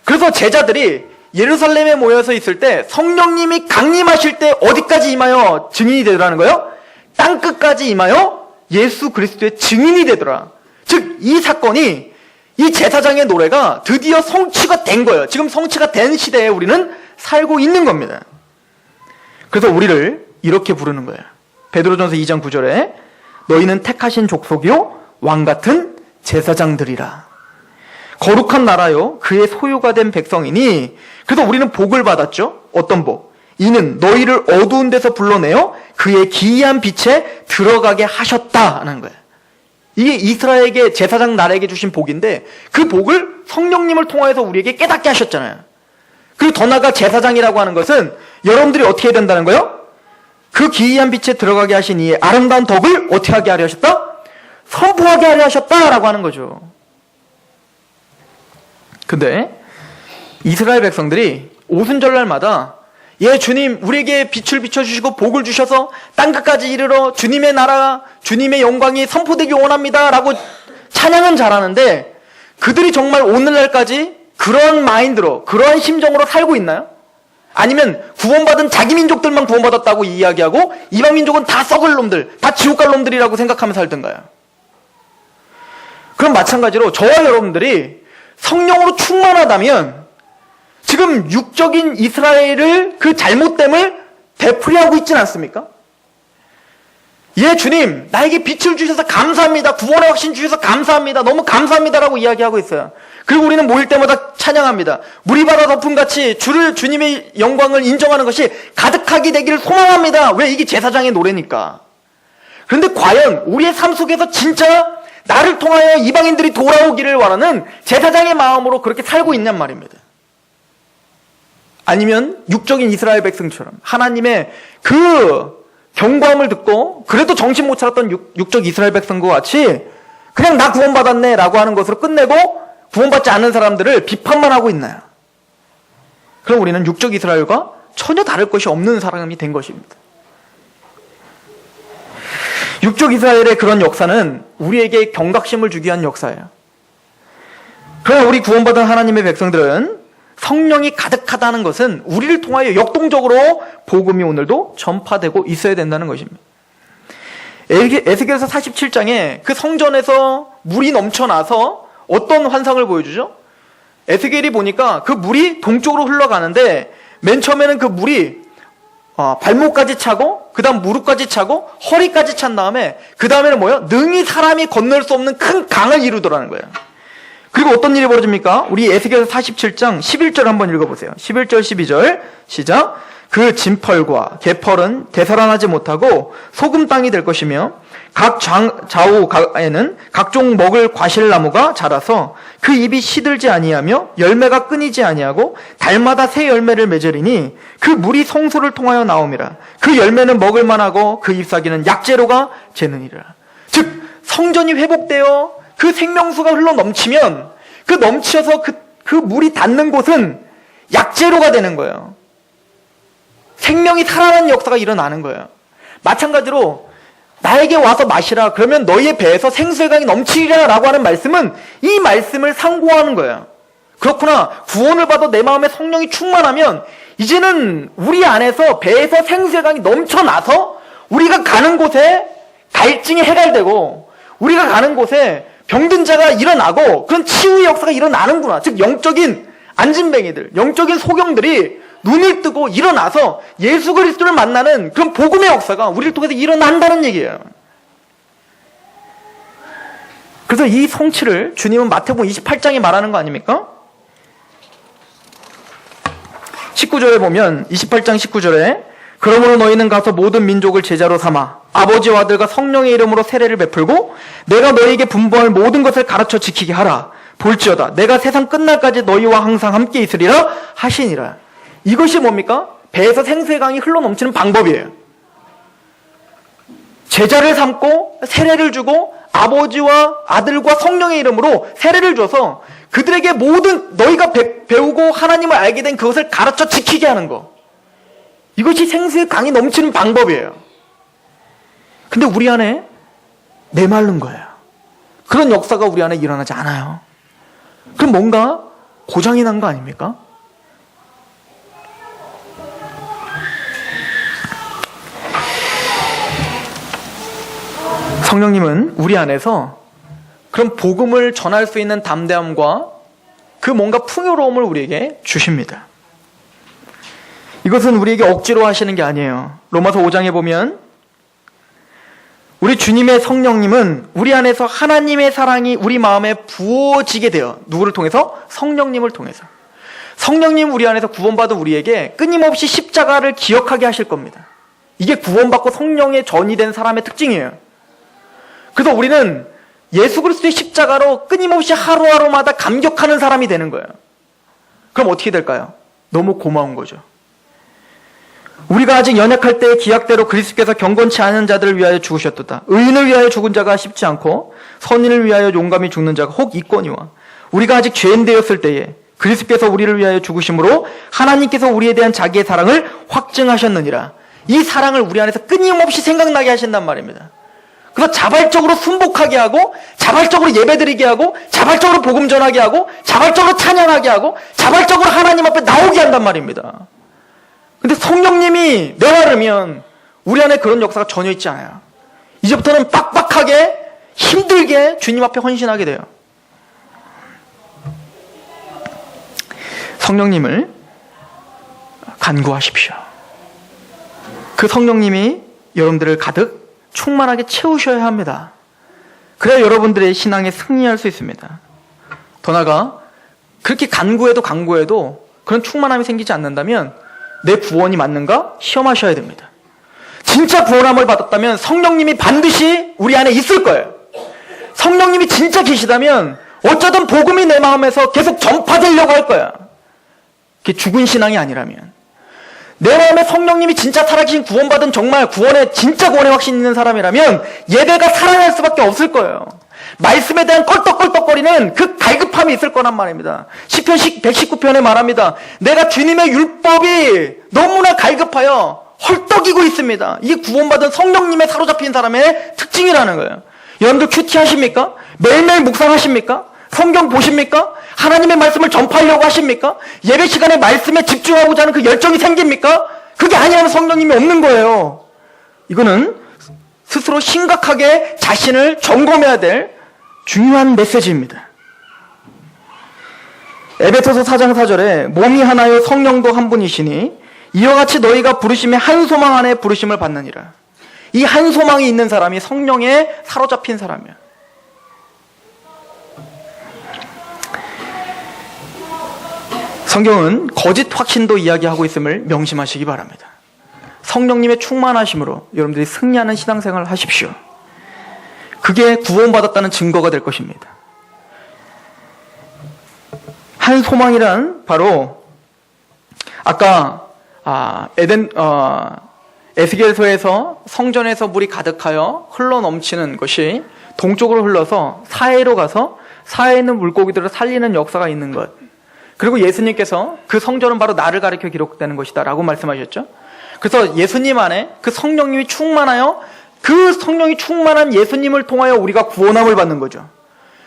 그래서 제자들이 예루살렘에 모여서 있을 때 성령님이 강림하실 때 어디까지 임하여 증인이 되더라는 거예요? 땅끝까지 임하여 예수 그리스도의 증인이 되더라. 즉 이 사건이, 이 제사장의 노래가 드디어 성취가 된 거예요. 지금 성취가 된 시대에 우리는 살고 있는 겁니다. 그래서 우리를 이렇게 부르는 거예요. 베드로전서 2장 9절에 너희는 택하신 족속이요 왕같은 제사장들이라. 거룩한 나라요 그의 소유가 된 백성이니. 그래서 우리는 복을 받았죠. 어떤 복? 이는 너희를 어두운 데서 불러내어 그의 기이한 빛에 들어가게 하셨다는 거예요. 이게 이스라엘에게, 제사장 나라에게 주신 복인데 그 복을 성령님을 통하여서 우리에게 깨닫게 하셨잖아요. 그리고 더 나아가 제사장이라고 하는 것은 여러분들이 어떻게 해야 된다는 거예요? 그 기이한 빛에 들어가게 하신 이 아름다운 덕을 어떻게 하게 하려 하셨다? 선포하게 하려 하셨다라고 하는 거죠. 근데 이스라엘 백성들이 오순절날마다 예 주님 우리에게 빛을 비춰주시고 복을 주셔서 땅끝까지 이르러 주님의 나라, 주님의 영광이 선포되기 원합니다 라고 찬양은 잘하는데 그들이 정말 오늘날까지 그런 마인드로, 그러한 심정으로 살고 있나요? 아니면 구원받은 자기 민족들만 구원받았다고 이야기하고 이방 민족은 다 썩을 놈들, 다 지옥 갈 놈들이라고 생각하며 살던가요? 그럼 마찬가지로 저와 여러분들이 성령으로 충만하다면 지금 육적인 이스라엘을 그 잘못됨을 되풀이하고 있지는 않습니까? 예 주님 나에게 빛을 주셔서 감사합니다. 구원의 확신 주셔서 감사합니다. 너무 감사합니다라고 이야기하고 있어요. 그리고 우리는 모일 때마다 찬양합니다. 물이 바다 덮음같이 주님의 영광을 인정하는 것이 가득하게 되기를 소망합니다. 왜? 이게 제사장의 노래니까. 그런데 과연 우리의 삶 속에서 진짜 나를 통하여 이방인들이 돌아오기를 원하는 제사장의 마음으로 그렇게 살고 있냔 말입니다. 아니면 육적인 이스라엘 백성처럼 하나님의 그 경고함을 듣고 그래도 정신 못 차렸던 육적 이스라엘 백성과 같이 그냥 나 구원받았네 라고 하는 것으로 끝내고 구원받지 않는 사람들을 비판만 하고 있나요? 그럼 우리는 육적 이스라엘과 전혀 다를 것이 없는 사람이 된 것입니다. 육적 이스라엘의 그런 역사는 우리에게 경각심을 주기 위한 역사예요. 그러나 우리 구원받은 하나님의 백성들은 성령이 가득하다는 것은 우리를 통하여 역동적으로 복음이 오늘도 전파되고 있어야 된다는 것입니다. 에스겔서 47장에 그 성전에서 물이 넘쳐나서 어떤 환상을 보여주죠? 에스겔이 보니까 그 물이 동쪽으로 흘러가는데 맨 처음에는 그 물이 발목까지 차고 그 다음 무릎까지 차고 허리까지 찬 다음에 그 다음에는 뭐예요? 능히 사람이 건널 수 없는 큰 강을 이루더라는 거예요. 그리고 어떤 일이 벌어집니까? 우리 에스겔서 47장 11절 한번 읽어보세요. 11절 12절 시작. 그 진펄과 개펄은 되살아나지 못하고 소금 땅이 될 것이며 각 좌우에는 각종 먹을 과실나무가 자라서 그 잎이 시들지 아니하며 열매가 끊이지 아니하고 달마다 새 열매를 맺으리니 그 물이 성소를 통하여 나옴이라. 그 열매는 먹을 만하고 그 잎사귀는 약재로가 재느니라. 즉 성전이 회복되어 그 생명수가 흘러 넘치면 그 넘치어서 그 물이 닿는 곳은 약재로가 되는 거예요. 생명이 살아나는 역사가 일어나는 거예요. 마찬가지로 나에게 와서 마시라 그러면 너희의 배에서 생수의 강이 넘치리라 라고 하는 말씀은 이 말씀을 상고하는 거예요. 그렇구나. 구원을 받아 내 마음에 성령이 충만하면 이제는 우리 안에서 배에서 생수의 강이 넘쳐나서 우리가 가는 곳에 갈증이 해갈되고 우리가 가는 곳에 병든 자가 일어나고 그런 치유의 역사가 일어나는구나. 즉 영적인 안진뱅이들, 영적인 소경들이 눈을 뜨고 일어나서 예수 그리스도를 만나는 그런 복음의 역사가 우리를 통해서 일어난다는 얘기예요. 그래서 이 성취를 주님은 마태복음 28장에 말하는 거 아닙니까? 19절에 보면 28장 19절에 그러므로 너희는 가서 모든 민족을 제자로 삼아 아버지와 아들과 성령의 이름으로 세례를 베풀고 내가 너희에게 분부할 모든 것을 가르쳐 지키게 하라. 볼지어다 내가 세상 끝날까지 너희와 항상 함께 있으리라 하시니라. 이것이 뭡니까? 배에서 생수의 강이 흘러넘치는 방법이에요. 제자를 삼고 세례를 주고 아버지와 아들과 성령의 이름으로 세례를 줘서 그들에게 모든 너희가 배우고 하나님을 알게 된 그것을 가르쳐 지키게 하는 거. 이것이 생수의 강이 넘치는 방법이에요. 근데 우리 안에 메마른 거예요. 그런 역사가 우리 안에 일어나지 않아요. 그럼 뭔가 고장이 난 거 아닙니까? 성령님은 우리 안에서 그런 복음을 전할 수 있는 담대함과 그 뭔가 풍요로움을 우리에게 주십니다. 이것은 우리에게 억지로 하시는 게 아니에요. 로마서 5장에 보면 우리 주님의 성령님은 우리 안에서 하나님의 사랑이 우리 마음에 부어지게 돼요. 누구를 통해서? 성령님을 통해서. 성령님 우리 안에서 구원받은 우리에게 끊임없이 십자가를 기억하게 하실 겁니다. 이게 구원받고 성령의 전이 된 사람의 특징이에요. 그래서 우리는 예수 그리스도의 십자가로 끊임없이 하루하루마다 감격하는 사람이 되는 거예요. 그럼 어떻게 될까요? 너무 고마운 거죠. 우리가 아직 연약할 때의 기약대로 그리스도께서 경건치 않은 자들을 위하여 죽으셨도다. 의인을 위하여 죽은 자가 쉽지 않고 선인을 위하여 용감히 죽는 자가 혹 있거니와 우리가 아직 죄인 되었을 때에 그리스도께서 우리를 위하여 죽으심으로 하나님께서 우리에 대한 자기의 사랑을 확증하셨느니라. 이 사랑을 우리 안에서 끊임없이 생각나게 하신단 말입니다. 그래서 자발적으로 순복하게 하고 자발적으로 예배드리게 하고 자발적으로 복음 전하게 하고 자발적으로 찬양하게 하고 자발적으로 하나님 앞에 나오게 한단 말입니다. 근데 성령님이 내화르면 우리 안에 그런 역사가 전혀 있지 않아요. 이제부터는 빡빡하게 힘들게 주님 앞에 헌신하게 돼요. 성령님을 간구하십시오. 그 성령님이 여러분들을 가득 충만하게 채우셔야 합니다. 그래야 여러분들의 신앙에 승리할 수 있습니다. 더 나아가 그렇게 간구해도 그런 충만함이 생기지 않는다면 내 구원이 맞는가 시험하셔야 됩니다. 진짜 구원함을 받았다면 성령님이 반드시 우리 안에 있을 거예요. 성령님이 진짜 계시다면 어쩌든 복음이 내 마음에서 계속 전파되려고 할 거야. 그게 죽은 신앙이 아니라면. 내 마음에 성령님이 진짜 살아계신 구원받은 정말 진짜 구원의 확신 있는 사람이라면 예배가 살아날 수밖에 없을 거예요. 말씀에 대한 껄떡껄떡거리는 그 갈급함이 있을 거란 말입니다. 시편 119편에 말합니다. 내가 주님의 율법이 너무나 갈급하여 헐떡이고 있습니다. 이게 구원받은 성령님에 사로잡힌 사람의 특징이라는 거예요. 여러분들 큐티 하십니까? 매일매일 묵상하십니까? 성경 보십니까? 하나님의 말씀을 전파하려고 하십니까? 예배 시간에 말씀에 집중하고자 하는 그 열정이 생깁니까? 그게 아니라면 성령님이 없는 거예요. 이거는 스스로 심각하게 자신을 점검해야 될 중요한 메시지입니다. 에베소서 4장 4절에 몸이 하나요 성령도 한 분이시니 이와 같이 너희가 부르심의 한 소망 안에 부르심을 받느니라. 이 한 소망이 있는 사람이 성령에 사로잡힌 사람이야. 성경은 거짓 확신도 이야기하고 있음을 명심하시기 바랍니다. 성령님의 충만하심으로 여러분들이 승리하는 신앙생활을 하십시오. 그게 구원받았다는 증거가 될 것입니다. 한 소망이란 바로 아까 에스겔서에서 성전에서 물이 가득하여 흘러넘치는 것이 동쪽으로 흘러서 사해로 가서 사해에 있는 물고기들을 살리는 역사가 있는 것. 그리고 예수님께서 그 성전은 바로 나를 가리켜 기록되는 것이다 라고 말씀하셨죠. 그래서 예수님 안에 그 성령님이 충만하여 그 성령이 충만한 예수님을 통하여 우리가 구원함을 받는 거죠.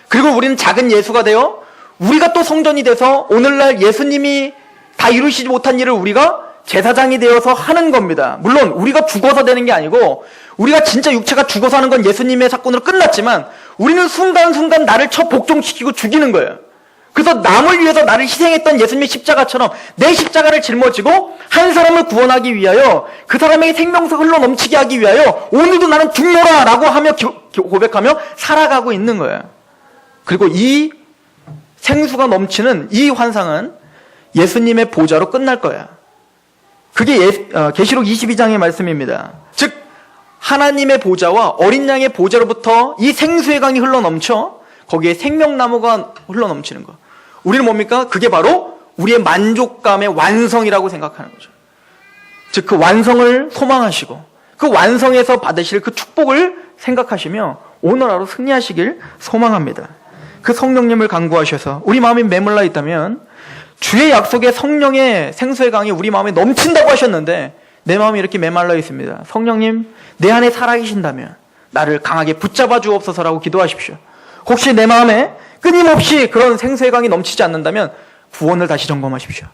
그리고 우리는 작은 예수가 되어 우리가 또 성전이 돼서 오늘날 예수님이 다 이루시지 못한 일을 우리가 제사장이 되어서 하는 겁니다. 물론 우리가 죽어서 되는 게 아니고 우리가 진짜 육체가 죽어서 하는 건 예수님의 사건으로 끝났지만 우리는 순간순간 나를 쳐 복종시키고 죽이는 거예요. 그래서 남을 위해서 나를 희생했던 예수님의 십자가처럼 내 십자가를 짊어지고 한 사람을 구원하기 위하여 그 사람에게 생명수 흘러넘치게 하기 위하여 오늘도 나는 죽노라 라고 하며 고백하며 살아가고 있는 거예요. 그리고 이 생수가 넘치는 이 환상은 예수님의 보좌로 끝날 거야. 그게 계시록 22장의 말씀입니다. 즉 하나님의 보좌와 어린 양의 보좌로부터 이 생수의 강이 흘러넘쳐 거기에 생명나무가 흘러넘치는 거. 우리는 뭡니까? 그게 바로 우리의 만족감의 완성이라고 생각하는 거죠. 즉 그 완성을 소망하시고 그 완성에서 받으실 그 축복을 생각하시며 오늘 하루 승리하시길 소망합니다. 그 성령님을 간구하셔서 우리 마음이 메말라 있다면 주의 약속의 성령의 생수의 강이 우리 마음에 넘친다고 하셨는데 내 마음이 이렇게 메말라 있습니다. 성령님 내 안에 살아계신다면 나를 강하게 붙잡아 주옵소서라고 기도하십시오. 혹시 내 마음에 끊임없이 그런 생수의 강이 넘치지 않는다면 구원을 다시 점검하십시오.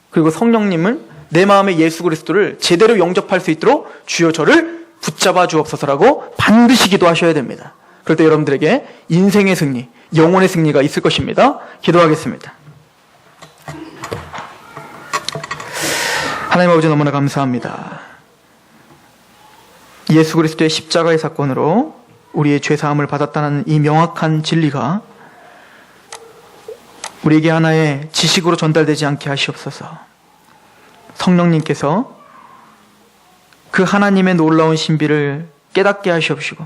그리고 성령님은 내 마음의 예수 그리스도를 제대로 영접할 수 있도록 주여 저를 붙잡아 주옵소서라고 반드시 기도하셔야 됩니다. 그럴 때 여러분들에게 인생의 승리, 영혼의 승리가 있을 것입니다. 기도하겠습니다. 하나님 아버지 너무나 감사합니다. 예수 그리스도의 십자가의 사건으로 우리의 죄사함을 받았다는 이 명확한 진리가 우리에게 하나의 지식으로 전달되지 않게 하시옵소서. 성령님께서 그 하나님의 놀라운 신비를 깨닫게 하시옵시고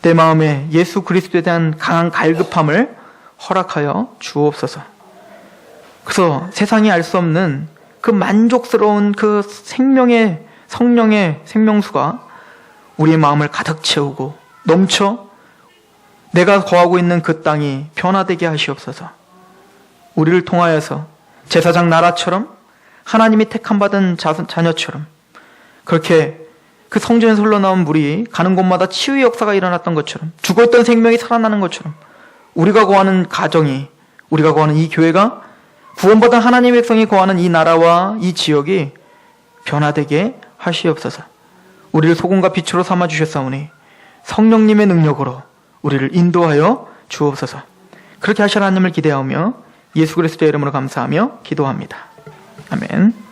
내 마음에 예수 그리스도에 대한 강한 갈급함을 허락하여 주옵소서. 그래서 세상이 알 수 없는 그 만족스러운 그 생명의 성령의 생명수가 우리의 마음을 가득 채우고 넘쳐 내가 거하고 있는 그 땅이 변화되게 하시옵소서. 우리를 통하여서 제사장 나라처럼 하나님이 택함받은 자녀처럼 그렇게 그 성전에서 흘러나온 물이 가는 곳마다 치유의 역사가 일어났던 것처럼 죽었던 생명이 살아나는 것처럼 우리가 거하는 가정이 우리가 거하는 이 교회가 구원받은 하나님의 백성이 거하는 이 나라와 이 지역이 변화되게 하시옵소서. 우리를 소금과 빛으로 삼아주셨사오니 성령님의 능력으로 우리를 인도하여 주옵소서. 그렇게 하실 하나님을 기대하며 예수 그리스도의 이름으로 감사하며 기도합니다. 아멘.